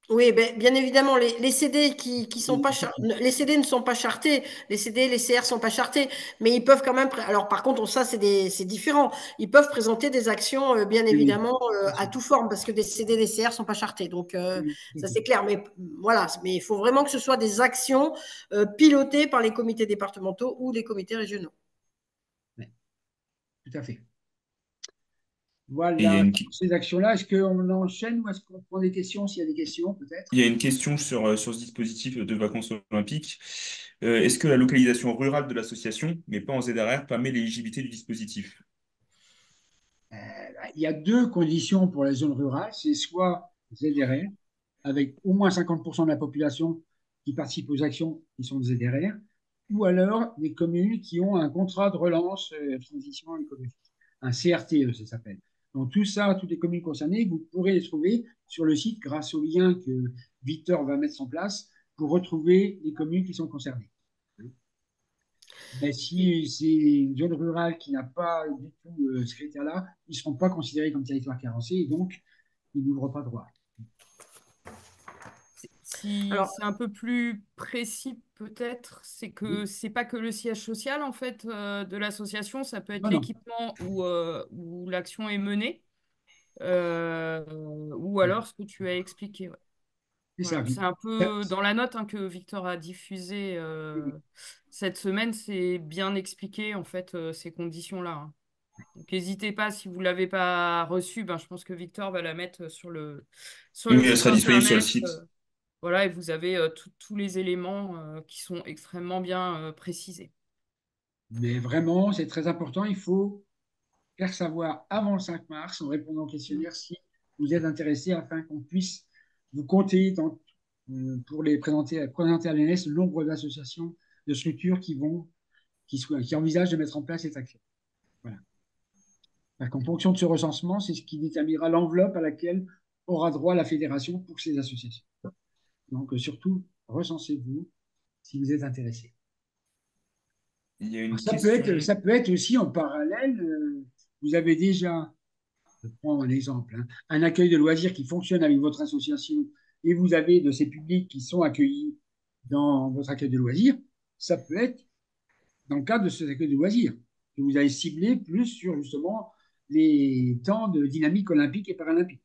Oui, ben, bien évidemment, les CD qui sont pas C'est tout. les CD ne sont pas chartés, les CD, les CR sont pas chartés, mais ils peuvent quand même. Alors par contre, ça c'est différent. Ils peuvent présenter des actions, bien Oui, oui, évidemment, bien à sûr. tout forme parce que des CD, des CR sont pas chartés. Donc Oui, tout à ça fait. c'est clair. Mais voilà, mais il faut vraiment que ce soit des actions pilotées par les comités départementaux ou les comités régionaux. Ouais, tout à fait. Et il y a Voilà, une, pour ces actions-là, est-ce qu'on enchaîne ou est-ce qu'on prend des questions s'il y a des questions, il peut-être? y a une question sur ce dispositif de vacances olympiques. Est-ce que la localisation rurale de l'association, mais pas en ZRR, permet l'éligibilité du dispositif? Il y a deux conditions pour les zones rurales. C'est soit ZRR, avec au moins 50% de la population qui participe aux actions qui sont de ZRR, ou alors des communes qui ont un contrat de relance transition écologique, un CRTE, ça s'appelle. Donc tout ça, toutes les communes concernées, vous pourrez les trouver sur le site grâce au lien que Victor va mettre en place pour retrouver les communes qui sont concernées. Mais si c'est une zone rurale qui n'a pas du tout ce critère-là, ils ne seront pas considérés comme territoire carencé et donc ils n'ouvrent pas droit. Si Alors c'est un peu plus précis, peut-être, c'est que Oui. c'est pas que le siège social en fait de l'association, ça peut être Non, non. l'équipement où l'action est menée, euh, ou alors ce que tu as expliqué. Ouais. C'est ça. Voilà. C'est un peu dans la note hein, que Victor a diffusée Oui. cette semaine, c'est bien expliqué en fait ces conditions-là. Hein. Donc n'hésitez pas, si vous ne l'avez pas reçue, ben, je pense que Victor va la mettre sur Oui, le elle site sera disponible sur le internet. site. Voilà, et vous avez tous les éléments qui sont extrêmement bien précisés. Mais vraiment, c'est très important. Il faut faire savoir avant le 5 mars, en répondant au Mm. questionnaire, si vous êtes intéressé afin qu'on puisse vous compter pour les présenter à l'ENS le nombre d'associations, de structures qui envisagent de mettre en place cette action. Voilà. Parce qu'en fonction de ce recensement, c'est ce qui déterminera l'enveloppe à laquelle aura droit la fédération pour ces associations. Donc, surtout, recensez-vous si vous êtes intéressé. Il y a Alors, une ça peut question. être, ça peut être aussi en parallèle, vous avez déjà, je prends un exemple, hein, un accueil de loisirs qui fonctionne avec votre association et vous avez de ces publics qui sont accueillis dans votre accueil de loisirs, ça peut être dans le cadre de cet accueil de loisirs que vous allez cibler plus sur justement les temps de dynamique olympique et paralympique.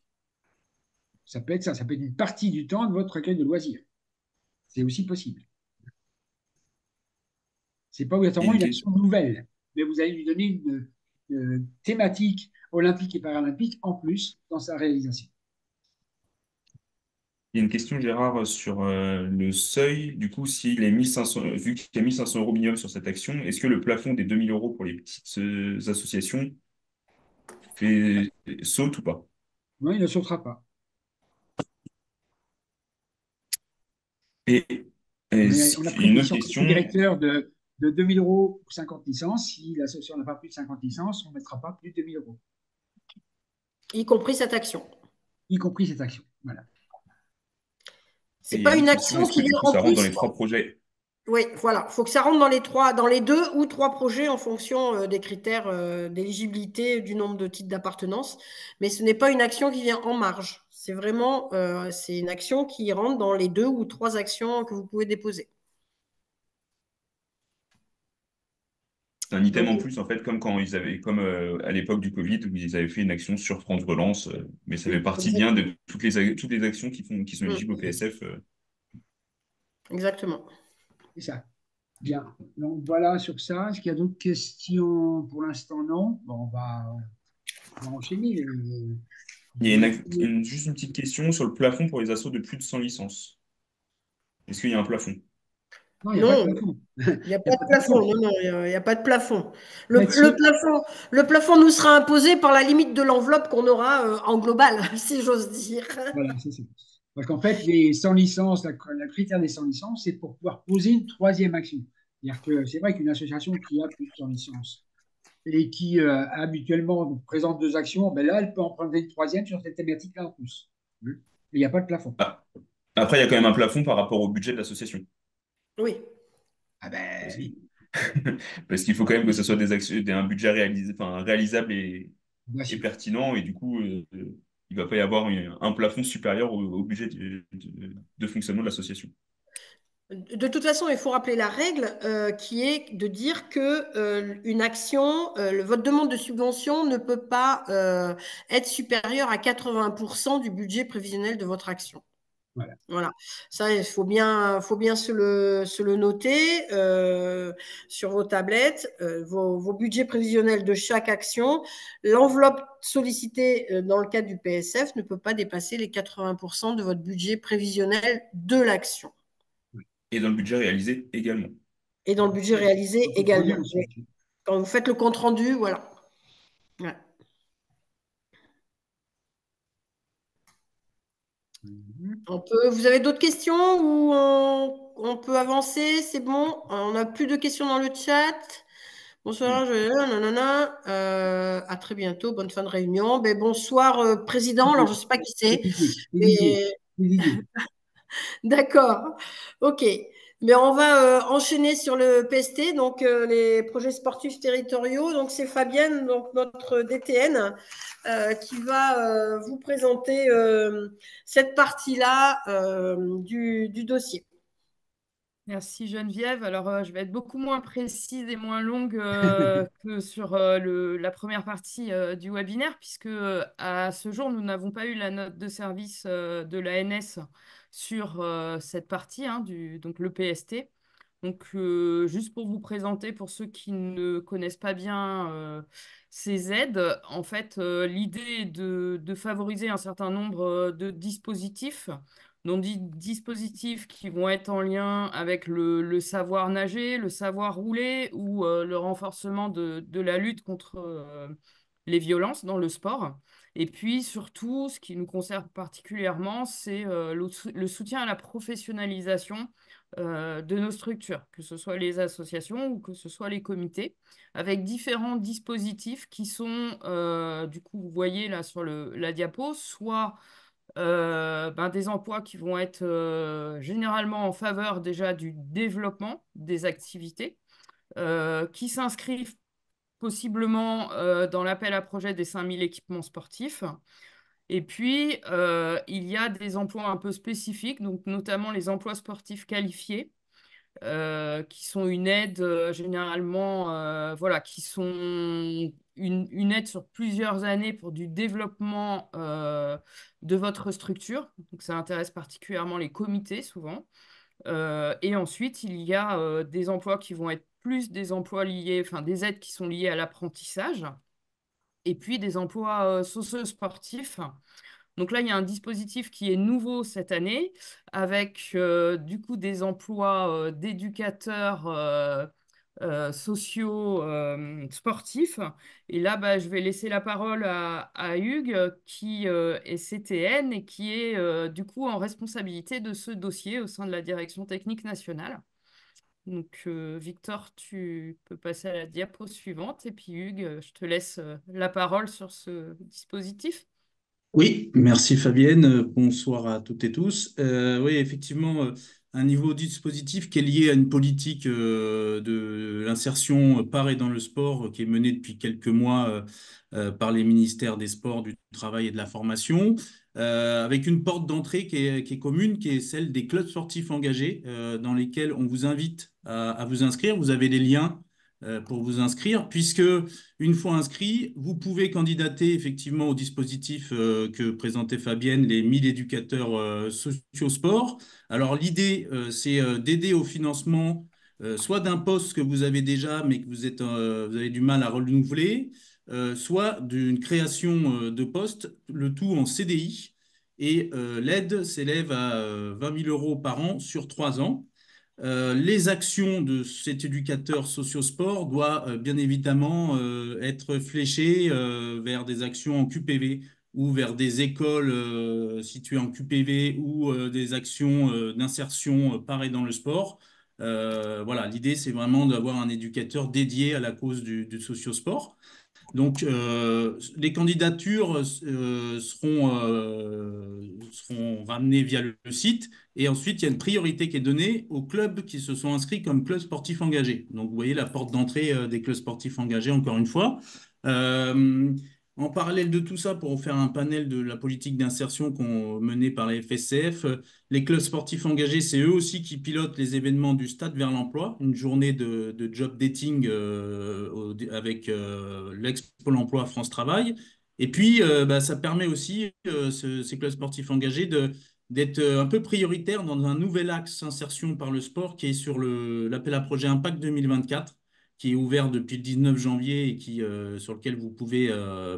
Ça peut être ça, ça peut être une partie du temps de votre accueil de loisirs. C'est aussi possible. C'est pas Il y a obligatoirement une une question. action nouvelle, mais vous allez lui donner une thématique olympique et paralympique en plus dans sa réalisation. Il y a une question, Gérard, sur le seuil. Du coup, s'il est 1500, vu qu'il y a 1500 euros minimum sur cette action, est-ce que le plafond des 2000 euros pour les petites associations saute ou pas? Non, il ne sautera pas. Et, et On a pris une une autre condition question, comité directeur de 2 000 euros pour 50 licences. Si l'association n'a pas plus de 50 licences, on ne mettra pas plus de 2 000 euros, y compris cette action. y compris cette action. Voilà. et C'est il y a pas une une autre question, action est-ce que qui du vient coup en ça rentre dans plus. les trois projets? Oui, voilà. Il faut que ça rentre dans dans les deux ou trois projets en fonction des critères d'éligibilité du nombre de titres d'appartenance. Mais ce n'est pas une action qui vient en marge. C'est vraiment, c'est une action qui rentre dans les deux ou trois actions que vous pouvez déposer. C'est un item Donc, en plus, en fait, comme quand ils avaient, comme à l'époque du Covid, où ils avaient fait une action sur France Relance, mais ça fait partie bien de toutes les actions qui sont éligibles au PSF. exactement. C'est ça. Bien. Donc voilà sur ça. Est-ce qu'il y a d'autres questions? Pour l'instant, non. Bon, on va enchaîner. Il y a Vous- juste une petite question sur le plafond pour les assos de plus de 100 licences. Est-ce qu'il y a un plafond? Non, il n'y a pas de Non, plafond. il n'y a Il n'y pas a de pas de plafond. plafond. Non, non, il n'y a pas de plafond. Mais Le plafond nous sera imposé par la limite de l'enveloppe qu'on aura en global, si j'ose dire. voilà, c'est ça. Parce qu'en fait, les 100 licences, le critère des 100 licences, c'est pour pouvoir poser une troisième action. C'est-à-dire que c'est vrai qu'une association qui a plus de 100 licences et qui habituellement présente deux actions, ben là, elle peut en prendre une troisième sur cette thématique-là en plus. Mais il n'y a pas de plafond. Ah. Après, il y a quand même un plafond par rapport au budget de l'association. Oui. Ah ben oui, Parce qu'il faut quand même que ce soit des actions, un budget réalisable bien et sûr. pertinent. Et du coup, il ne va pas y avoir un plafond supérieur au budget de fonctionnement de l'association. De toute façon, il faut rappeler la règle qui est de dire que une action, votre demande de subvention ne peut pas être supérieure à 80% du budget prévisionnel de votre action. Voilà. Voilà, ça, il faut bien se le noter sur vos tablettes, vos budgets prévisionnels de chaque action. L'enveloppe sollicitée dans le cadre du PSF ne peut pas dépasser les 80% de votre budget prévisionnel de l'action. Et dans le budget réalisé également. Et dans le budget réalisé On contrôler également. Oui. ensuite. Quand vous faites le compte rendu, voilà. Ouais. Mhm. Vous avez d'autres questions ou on peut avancer? C'est bon? On n'a plus de questions dans le chat. Bonsoir, nanana. À très bientôt. Bonne fin de réunion. Ben, bonsoir, président. Alors, je ne sais pas qui C'est c'est, Didier, c'est Didier, mais c'est Didier. d'accord. OK. Mais on va enchaîner sur le PST, donc les projets sportifs territoriaux. Donc, c'est Fabienne, donc notre DTN, qui va vous présenter cette partie-là du dossier. Merci Geneviève. Alors, je vais être beaucoup moins précise et moins longue que sur la première partie du webinaire, puisque à ce jour, nous n'avons pas eu la note de service de l'ANS sur cette partie, hein, donc le PST. Donc, juste pour vous présenter, pour ceux qui ne connaissent pas bien ces aides, en fait, l'idée est de favoriser un certain nombre de dispositifs, donc des dispositifs qui vont être en lien avec le savoir nager, le savoir rouler ou le renforcement de la lutte contre les violences dans le sport. Et puis surtout, ce qui nous concerne particulièrement, c'est le soutien à la professionnalisation de nos structures, que ce soit les associations ou que ce soit les comités, avec différents dispositifs qui sont, du coup, vous voyez là sur la diapo, soit des emplois qui vont être généralement en faveur déjà du développement des activités, qui s'inscrivent possiblement dans l'appel à projet des 5000 équipements sportifs. Et puis, il y a des emplois un peu spécifiques, donc notamment les emplois sportifs qualifiés, qui sont une aide généralement, voilà, qui sont une aide sur plusieurs années pour du développement de votre structure. Donc, ça intéresse particulièrement les comités souvent. Et ensuite, il y a des emplois qui vont être plus des emplois liés, enfin des aides qui sont liées à l'apprentissage, et puis des emplois socio-sportifs. Donc là, il y a un dispositif qui est nouveau cette année, avec du coup des emplois d'éducateurs sociaux sportifs. Et là, je vais laisser la parole à Hugues, qui est CTN et qui est du coup en responsabilité de ce dossier au sein de la direction technique nationale. Donc, Victor, tu peux passer à la diapo suivante. Et puis, Hugues, je te laisse la parole sur ce dispositif. Oui, merci Fabienne. Bonsoir à toutes et tous. Oui, effectivement, un niveau dispositif qui est lié à une politique de l'insertion par et dans le sport qui est menée depuis quelques mois par les ministères des Sports, du Travail et de la Formation, avec une porte d'entrée qui est commune, qui est celle des clubs sportifs engagés, dans lesquels on vous invite à vous inscrire. Vous avez les liens pour vous inscrire, puisque une fois inscrit, vous pouvez candidater effectivement au dispositif que présentait Fabienne, les 1000 éducateurs socio-sport. Alors l'idée, c'est d'aider au financement soit d'un poste que vous avez déjà, mais que vous avez du mal à renouveler, soit d'une création de poste, le tout en CDI. Et l'aide s'élève à 20 000 euros par an sur 3 ans. Les actions de cet éducateur socio-sport doivent bien évidemment être fléchées vers des actions en QPV ou vers des écoles situées en QPV ou des actions d'insertion par et dans le sport. Voilà, l'idée, c'est vraiment d'avoir un éducateur dédié à la cause du socio-sport. Donc, les candidatures seront ramenées via le site. Et ensuite, il y a une priorité qui est donnée aux clubs qui se sont inscrits comme clubs sportifs engagés. Donc, vous voyez la porte d'entrée des clubs sportifs engagés, encore une fois. Euh, En parallèle de tout ça, pour faire un panel de la politique d'insertion menée par la FSCF, les clubs sportifs engagés, c'est eux aussi qui pilotent les événements du Stade vers l'emploi, une journée de job dating avec l'ex-Pôle emploi France Travail. Et puis, bah, ça permet aussi, ces clubs sportifs engagés, d'être un peu prioritaires dans un nouvel axe insertion par le sport qui est sur l'appel à projet Impact 2024, qui est ouvert depuis le 19 janvier et sur lequel vous pouvez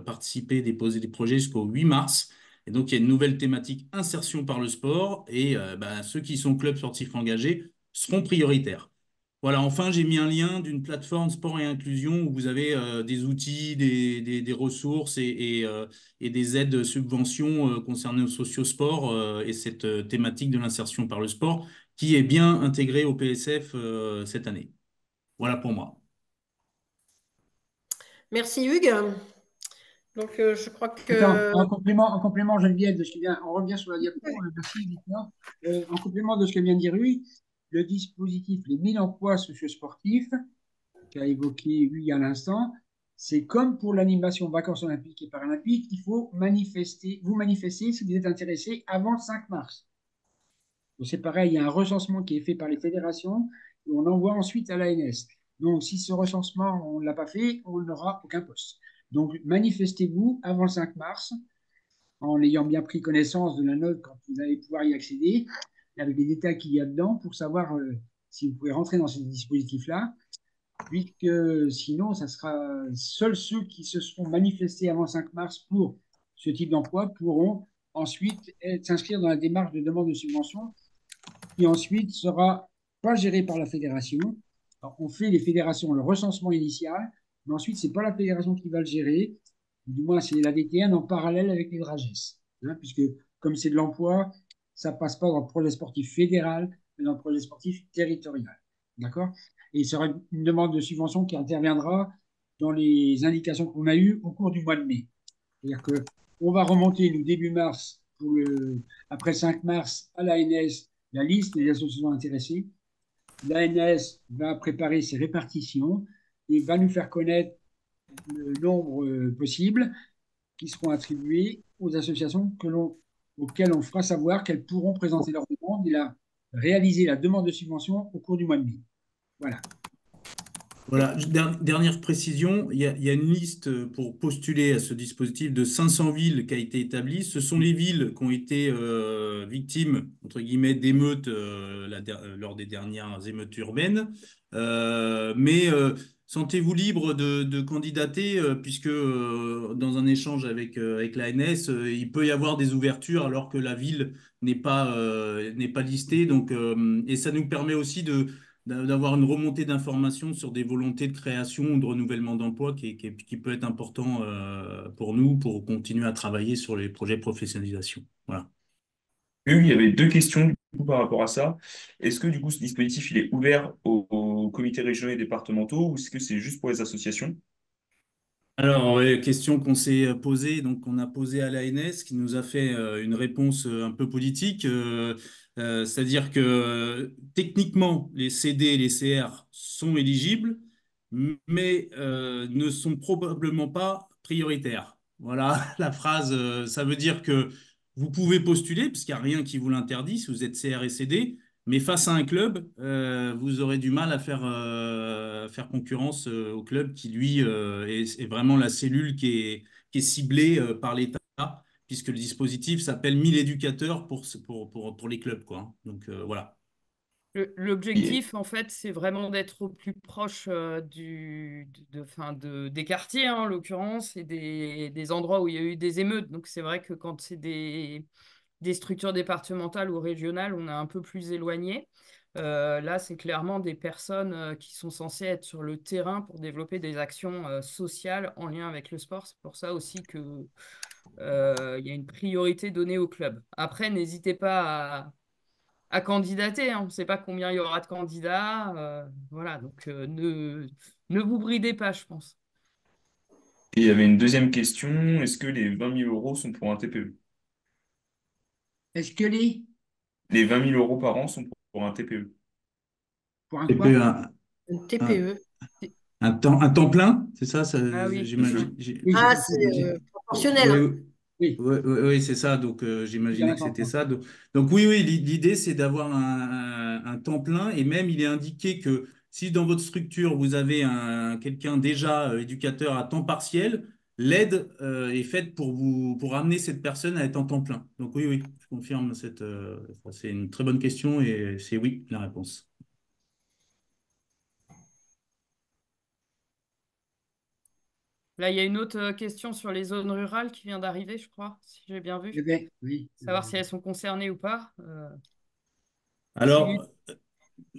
participer, déposer des projets jusqu'au 8 mars. Et donc, il y a une nouvelle thématique insertion par le sport et bah, ceux qui sont clubs sportifs engagés seront prioritaires. Voilà, enfin, j'ai mis un lien d'une plateforme sport et inclusion où vous avez des outils, des ressources et des aides subventions concernant le sociosport et cette thématique de l'insertion par le sport qui est bien intégrée au PSF cette année. Voilà pour moi. Merci Hugues. Donc, je crois Attends, que en complément, Geneviève, de ce qui vient, on revient sur la diapo, merci Victor. En complément de ce que vient de dire Huy, le dispositif Les 1000 emplois sociosportifs, qu'a évoqué Huy à l'instant, c'est comme pour l'animation vacances olympiques et paralympiques, il faut vous manifester si vous êtes intéressé avant le 5 mars. Donc c'est pareil, il y a un recensement qui est fait par les fédérations et on envoie ensuite à l'ANS. Donc si ce recensement, on ne l'a pas fait, on n'aura aucun poste. Donc manifestez-vous avant le 5 mars en ayant bien pris connaissance de la note quand vous allez pouvoir y accéder, avec les détails qu'il y a dedans pour savoir si vous pouvez rentrer dans ces dispositifs-là, puisque sinon, ça sera seuls ceux qui se seront manifestés avant le 5 mars pour ce type d'emploi pourront ensuite s'inscrire dans la démarche de demande de subvention qui ensuite sera pas gérée par la fédération. Alors, on fait les fédérations le recensement initial, mais ensuite, ce n'est pas la fédération qui va le gérer, du moins c'est la DTN en parallèle avec les DRAGES, hein, puisque comme c'est de l'emploi, ça ne passe pas dans le projet sportif fédéral, mais dans le projet sportif territorial. D'accord? Et il sera une demande de subvention qui interviendra dans les indications qu'on a eues au cours du mois de mai. C'est-à-dire qu'on va remonter, nous, début mars, après 5 mars, à l'ANS, la liste des associations intéressées. L'ANS va préparer ses répartitions et va nous faire connaître le nombre possible qui seront attribués aux associations auxquelles on fera savoir qu'elles pourront présenter leur demande et réaliser la demande de subvention au cours du mois de mai. Voilà. Voilà, dernière précision, il y a une liste pour postuler à ce dispositif de 500 villes qui a été établie. Ce sont les villes qui ont été victimes, entre guillemets, d'émeutes lors des dernières émeutes urbaines. Mais sentez-vous libre de candidater puisque dans un échange avec l'ANS, il peut y avoir des ouvertures alors que la ville n'est pas listée. Donc, et ça nous permet aussi d'avoir une remontée d'informations sur des volontés de création ou de renouvellement d'emploi qui peut être important pour nous pour continuer à travailler sur les projets de professionnalisation. Voilà. Il y avait deux questions du coup, par rapport à ça. Est-ce que du coup ce dispositif il est ouvert aux comités régionaux et départementaux ou est-ce que c'est juste pour les associations? Alors, ouais, question qu'on s'est posée, donc on a posé à l'ANS qui nous a fait une réponse un peu politique, c'est-à-dire que techniquement, les CD et les CR sont éligibles, mais ne sont probablement pas prioritaires. Voilà la phrase, ça veut dire que vous pouvez postuler, parce qu'il n'y a rien qui vous l'interdit si vous êtes CR et CD, mais face à un club, vous aurez du mal à faire concurrence au club qui, lui, est vraiment la cellule qui est ciblée par l'État, puisque le dispositif s'appelle 1000 éducateurs pour les clubs, quoi. Donc, voilà. Et- L'objectif, en fait, c'est vraiment d'être au plus proche des quartiers, hein, en l'occurrence, et des endroits où il y a eu des émeutes. Donc, c'est vrai que quand c'est des structures départementales ou régionales, on est un peu plus éloigné. Là, c'est clairement des personnes qui sont censées être sur le terrain pour développer des actions sociales en lien avec le sport. C'est pour ça aussi que il y a une priorité donnée au club. Après, n'hésitez pas à candidater, hein. On ne sait pas combien il y aura de candidats. Voilà, donc ne vous bridez pas, je pense. Et il y avait une deuxième question, est-ce que les 20 000 euros sont pour un TPE? Est-ce que les... Les 20 000 euros par an sont pour un TPE. Pour un Et puis quoi? Une un- TPE. un temps plein, c'est ça, Ah oui, c'est ça. j'imagine. Oui, c'est Ah, ça. c'est proportionnel. Oui, Oui, oui, c'est ça. Donc, c'est bien j'imaginais un que temps c'était plein. ça. Donc, oui, oui, l'idée, c'est d'avoir un temps plein. Et même, il est indiqué que si dans votre structure, vous avez quelqu'un déjà éducateur à temps partiel, l'aide est faite pour amener cette personne à être en temps plein. Donc, oui, oui, je confirme c'est une très bonne question et c'est oui, la réponse. Là, il y a une autre question sur les zones rurales qui vient d'arriver, je crois, si j'ai bien Eh vu. bien, oui. Savoir si elles sont concernées ou pas. Si Alors,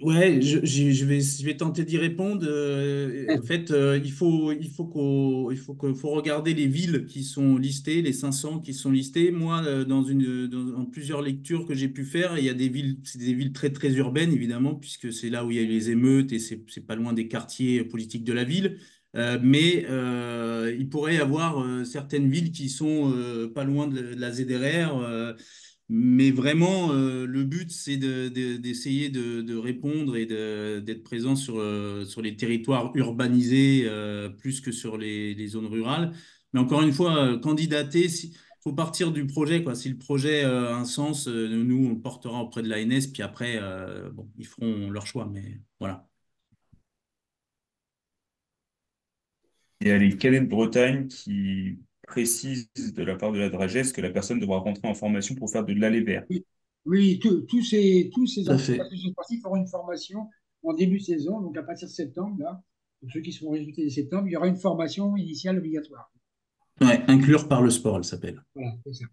ouais, je vais tenter d'y répondre. En fait, faut regarder les villes qui sont listées, les 500 qui sont listées. Moi, dans plusieurs lectures que j'ai pu faire, il y a des villes, c'est des villes très, très urbaines, évidemment, puisque c'est là où il y a eu les émeutes et c'est pas loin des quartiers politiques de la ville. Mais il pourrait y avoir certaines villes qui sont pas loin de la ZRR. Mais vraiment, le but, c'est d'essayer de répondre et d'être présent sur les territoires urbanisés plus que sur les zones rurales. Mais encore une fois, candidater, faut partir du projet, quoi. Si le projet a un sens, nous, on le portera auprès de l'ANS, puis après, bon, ils feront leur choix. Mais voilà. Il y a les cadets de Bretagne qui précisent de la part de la Dragesse que la personne devra rentrer en formation pour faire de l'aller vert. Oui, oui, tous ces Tout à fait. associations sportives auront une formation en début de saison, donc à partir de septembre, là, pour ceux qui seront recrutés dès septembre, il y aura une formation initiale obligatoire. Ouais, inclure par le sport, elle s'appelle. Voilà, c'est ça.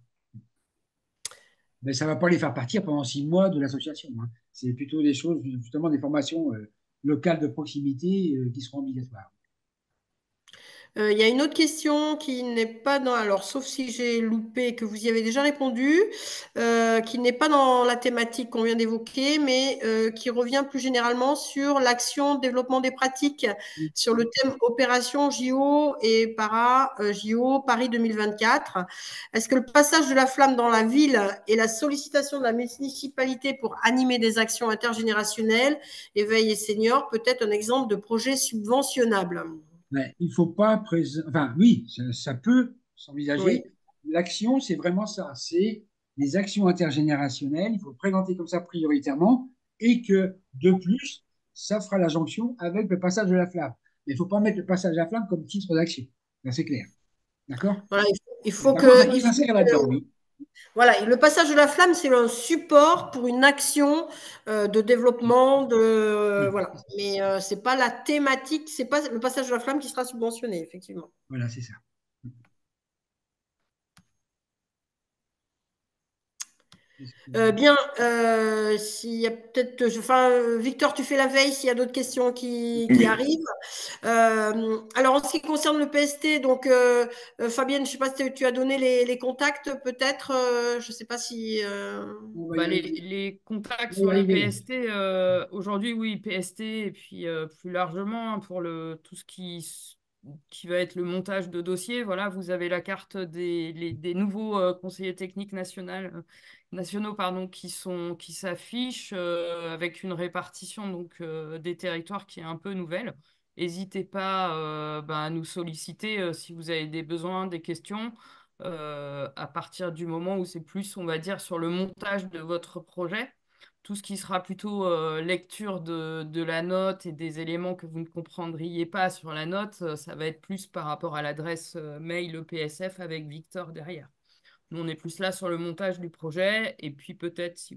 Mais ça ne va pas les faire partir pendant 6 mois de l'association, hein. C'est plutôt des choses, justement, des formations locales de proximité qui seront obligatoires. Il y a une autre question qui n'est pas dans, alors sauf si j'ai loupé et que vous y avez déjà répondu, qui n'est pas dans la thématique qu'on vient d'évoquer, mais qui revient plus généralement sur l'action développement des pratiques, sur le thème opération JO et para JO Paris 2024. Est-ce que le passage de la flamme dans la ville et la sollicitation de la municipalité pour animer des actions intergénérationnelles, éveil et seniors, peut être un exemple de projet subventionnable? Mais il ne faut pas présenter. Enfin, oui, ça peut Oui. s'envisager. L'action, c'est vraiment ça. C'est les actions intergénérationnelles. Il faut le présenter comme ça prioritairement et que, de plus, ça fera la jonction avec le passage de la flamme. Mais il ne faut pas mettre le passage de la flamme comme titre d'action. Là, c'est clair. D'accord? Voilà, Mais par contre, ça peut s'inscrire là-dedans, oui. voilà, le passage de la flamme, c'est un support pour une action de développement, Oui, voilà. Mais c'est pas la thématique, c'est pas le passage de la flamme qui sera subventionné, effectivement. voilà, c'est ça. Bien, s'il y a peut-être, enfin, Victor, tu fais la veille s'il y a d'autres questions qui Oui. arrivent. Alors, en ce qui concerne le PST, donc Fabienne, je ne sais pas si tu as donné les contacts, peut-être. Je ne sais pas si. On va y bah, arriver. les contacts On va y sur le arriver. PST, aujourd'hui, oui, PST, et puis plus largement, hein, pour tout ce qui va être le montage de dossiers, voilà, vous avez la carte des nouveaux conseillers techniques nationaux pardon, qui s'affichent avec une répartition donc, des territoires qui est un peu nouvelle. N'hésitez pas à nous solliciter si vous avez des besoins, des questions à partir du moment où c'est plus, on va dire, sur le montage de votre projet. Tout ce qui sera plutôt lecture de la note et des éléments que vous ne comprendriez pas sur la note, ça va être plus par rapport à l'adresse mail EPSF avec Victor derrière. Nous, on est plus là sur le montage du projet et puis peut-être si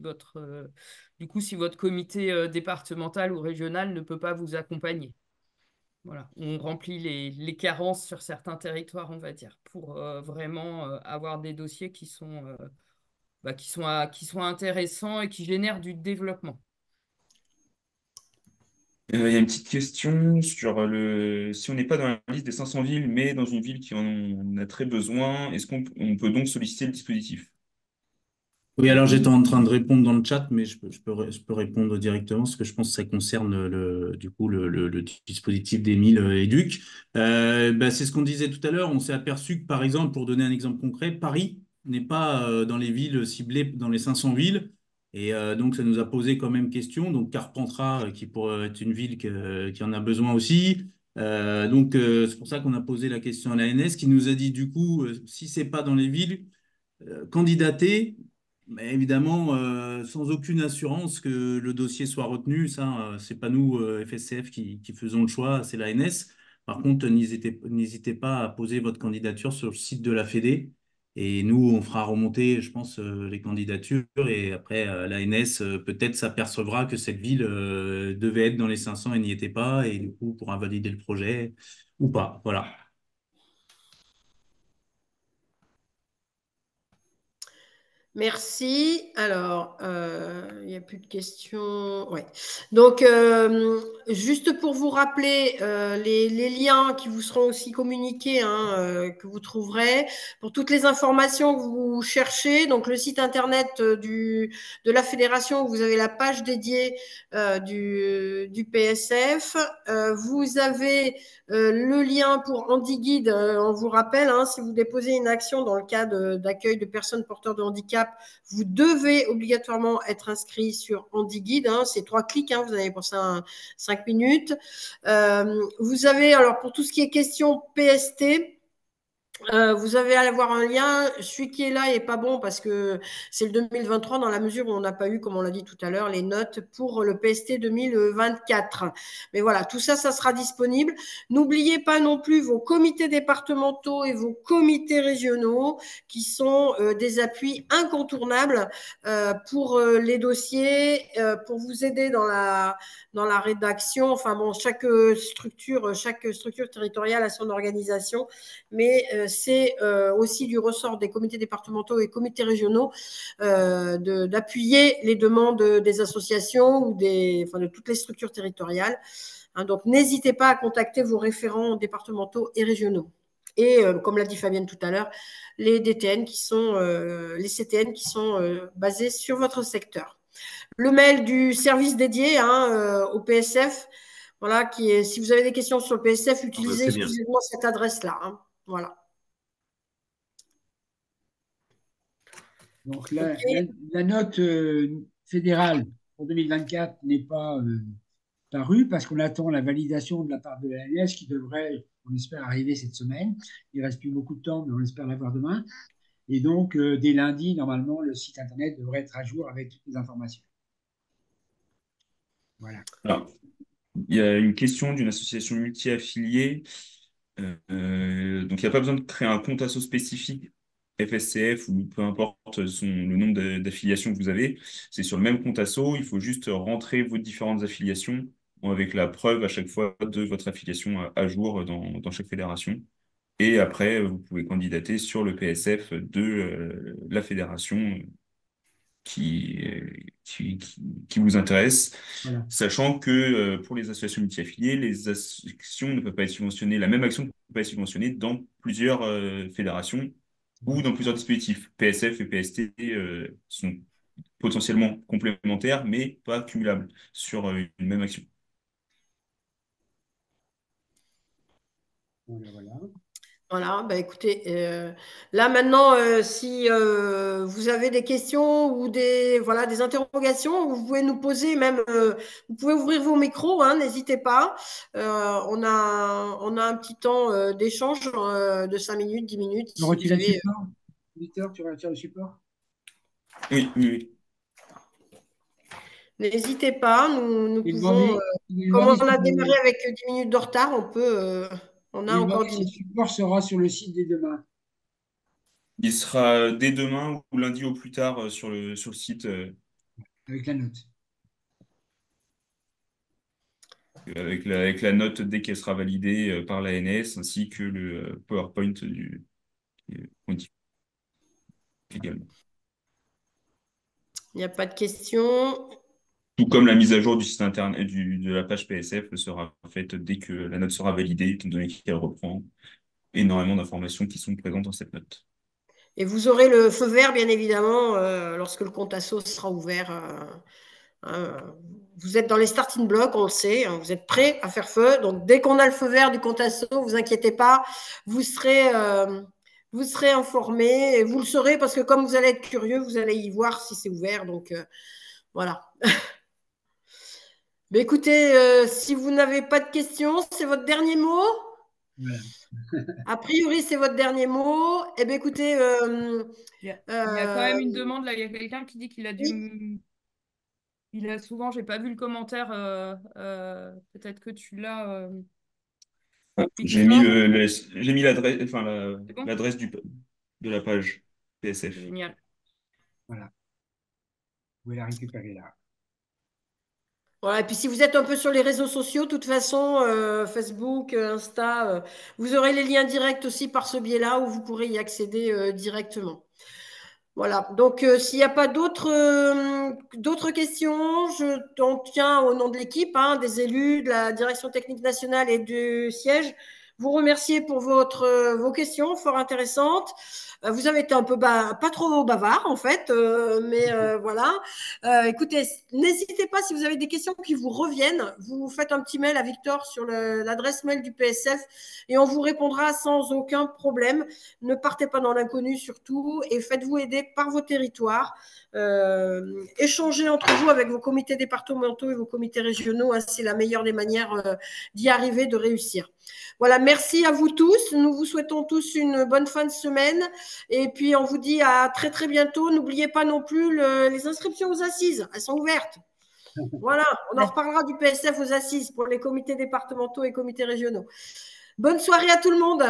du coup, si votre comité départemental ou régional ne peut pas vous accompagner. Voilà, on remplit les carences sur certains territoires, on va dire, pour vraiment avoir des dossiers qui sont intéressants et qui génèrent du développement. Il y a une petite question sur si on n'est pas dans la liste des 500 villes, mais dans une ville qui en a très besoin, est-ce qu'on peut donc solliciter le dispositif? Oui, alors j'étais en train de répondre dans le chat, mais je peux répondre directement parce que je pense que ça concerne du coup, le dispositif d'Émile Éduc. C'est ce qu'on disait tout à l'heure. On s'est aperçu que, par exemple, pour donner un exemple concret, Paris n'est pas dans les villes ciblées, dans les 500 villes. Et donc, ça nous a posé quand même question. Donc, Carpentras, qui pourrait être une ville qui en a besoin aussi. C'est pour ça qu'on a posé la question à l'ANS, qui nous a dit, du coup, si c'est pas dans les villes, candidater, mais évidemment, sans aucune assurance que le dossier soit retenu. Ça, c'est pas nous, FSCF, qui faisons le choix, c'est l'ANS. Par contre, n'hésitez pas à poser votre candidature sur le site de la Fédé. Et nous, on fera remonter, je pense, les candidatures. Et après, l'ANS, peut-être s'apercevra que cette ville devait être dans les 500 et n'y était pas. Et du coup, pourra valider le projet ou pas. Voilà. Merci. Alors, il n'y a plus de questions. Ouais. Donc, juste pour vous rappeler les liens qui vous seront aussi communiqués, hein, que vous trouverez pour toutes les informations que vous cherchez. Donc, le site internet de la fédération, vous avez la page dédiée du PSF. Vous avez le lien pour HandiGuide. On vous rappelle, hein, si vous déposez une action dans le cadre d'accueil de personnes porteurs de handicap, vous devez obligatoirement être inscrit sur HandiGuide. Hein, c'est 3 clics, hein, vous avez pour ça 5 minutes. Vous avez, alors pour tout ce qui est question PST, vous avez à avoir un lien. Celui qui est là n'est pas bon parce que c'est le 2023 dans la mesure où on n'a pas eu, comme on l'a dit tout à l'heure, les notes pour le PST 2024. Mais voilà, tout ça, ça sera disponible. N'oubliez pas non plus vos comités départementaux et vos comités régionaux qui sont des appuis incontournables pour les dossiers, pour vous aider dans la rédaction. Enfin bon, chaque structure territoriale a son organisation, mais c'est aussi du ressort des comités départementaux et comités régionaux d'appuyer les demandes des associations ou de toutes les structures territoriales. Hein, donc, n'hésitez pas à contacter vos référents départementaux et régionaux. Et comme l'a dit Fabienne tout à l'heure, les DTN les CTN qui sont basés sur votre secteur. Le mail du service dédié, hein, au PSF, voilà, si vous avez des questions sur le PSF, utilisez exclusivement cette adresse-là. Hein, voilà. Donc Okay. la note fédérale pour 2024 n'est pas parue parce qu'on attend la validation de la part de l'ANS qui devrait, on espère, arriver cette semaine. Il ne reste plus beaucoup de temps, mais on espère l'avoir demain. Et donc, dès lundi, normalement, le site internet devrait être à jour avec toutes les informations. Voilà. Alors, il y a une question d'une association multi-affiliée. Donc, il n'y a pas besoin de créer un compte asso spécifique, FSCF ou peu importe le nombre d'affiliations que vous avez. C'est sur le même compte asso. Il faut juste rentrer vos différentes affiliations avec la preuve à chaque fois de votre affiliation à jour dans chaque fédération. Et après, vous pouvez candidater sur le PSF de la fédération qui vous intéresse, Voilà. sachant que pour les associations multi-affiliées, les actions ne peuvent pas être subventionnées, la même action ne peut pas être subventionnée dans plusieurs fédérations ou dans plusieurs dispositifs. PSF et PST sont potentiellement complémentaires, mais pas cumulables sur une même action. Voilà. Voilà, bah écoutez, là maintenant, si vous avez des questions ou des interrogations, vous pouvez nous poser, même, vous pouvez ouvrir vos micros, hein, n'hésitez pas. On a un petit temps d'échange de 5 minutes, 10 minutes, Tu si vous retires le avez. support? Victor, tu retires le support? Oui, oui, oui. N'hésitez pas, nous Il pouvons, demandait, il comme demandait on a si démarré avec 10 minutes de retard, on a il encore demandait 10 si le minutes. support sera sur le site dès demain. Il sera dès demain ou lundi au plus tard sur le site. Avec la note. Avec la note dès qu'elle sera validée par l'ANS, ainsi que le PowerPoint du Pontif également. Il n'y a pas de questions. Tout comme la mise à jour du site internet de la page PSF sera faite dès que la note sera validée, étant donné qu'elle reprend énormément d'informations qui sont présentes dans cette note. Et vous aurez le feu vert, bien évidemment, lorsque le compte asso sera ouvert. Hein. Vous êtes dans les starting blocks, on le sait, hein, vous êtes prêts à faire feu. Donc, dès qu'on a le feu vert du compte asso, ne vous inquiétez pas, vous serez informés. Et vous le saurez parce que comme vous allez être curieux, vous allez y voir si c'est ouvert. Donc, voilà. Mais écoutez, si vous n'avez pas de questions, c'est votre dernier mot? Voilà. A priori, c'est votre dernier mot. Eh bien, écoutez, Il y a quand même une demande là. Il y a quelqu'un qui dit qu'il a oui. Il a souvent, j'ai pas vu le commentaire. Peut-être que tu l'as, J'ai mis Victor. j'ai mis l'adresse, enfin C'est bon? l'adresse de la page PSF. Génial. Voilà. Vous pouvez la récupérer là. Voilà, et puis si vous êtes un peu sur les réseaux sociaux, de toute façon, Facebook, Insta, vous aurez les liens directs aussi par ce biais-là où vous pourrez y accéder directement. Voilà, donc s'il n'y a pas d'autres questions, je t'en tiens au nom de l'équipe, hein, des élus, de la direction technique nationale et du siège, vous remercier pour vos questions fort intéressantes. Vous avez été un peu pas trop bavard en fait, mais voilà. Écoutez, n'hésitez pas si vous avez des questions qui vous reviennent, vous faites un petit mail à Victor sur l'adresse mail du PSF et on vous répondra sans aucun problème. Ne partez pas dans l'inconnu surtout et faites-vous aider par vos territoires. Échangez entre vous avec vos comités départementaux et vos comités régionaux. Hein, c'est la meilleure des manières d'y arriver, de réussir. Voilà, merci à vous tous. Nous vous souhaitons tous une bonne fin de semaine. Et puis, on vous dit à très, très bientôt. N'oubliez pas non plus les inscriptions aux assises. Elles sont ouvertes. Voilà, on en reparlera du PSF aux assises pour les comités départementaux et comités régionaux. Bonne soirée à tout le monde.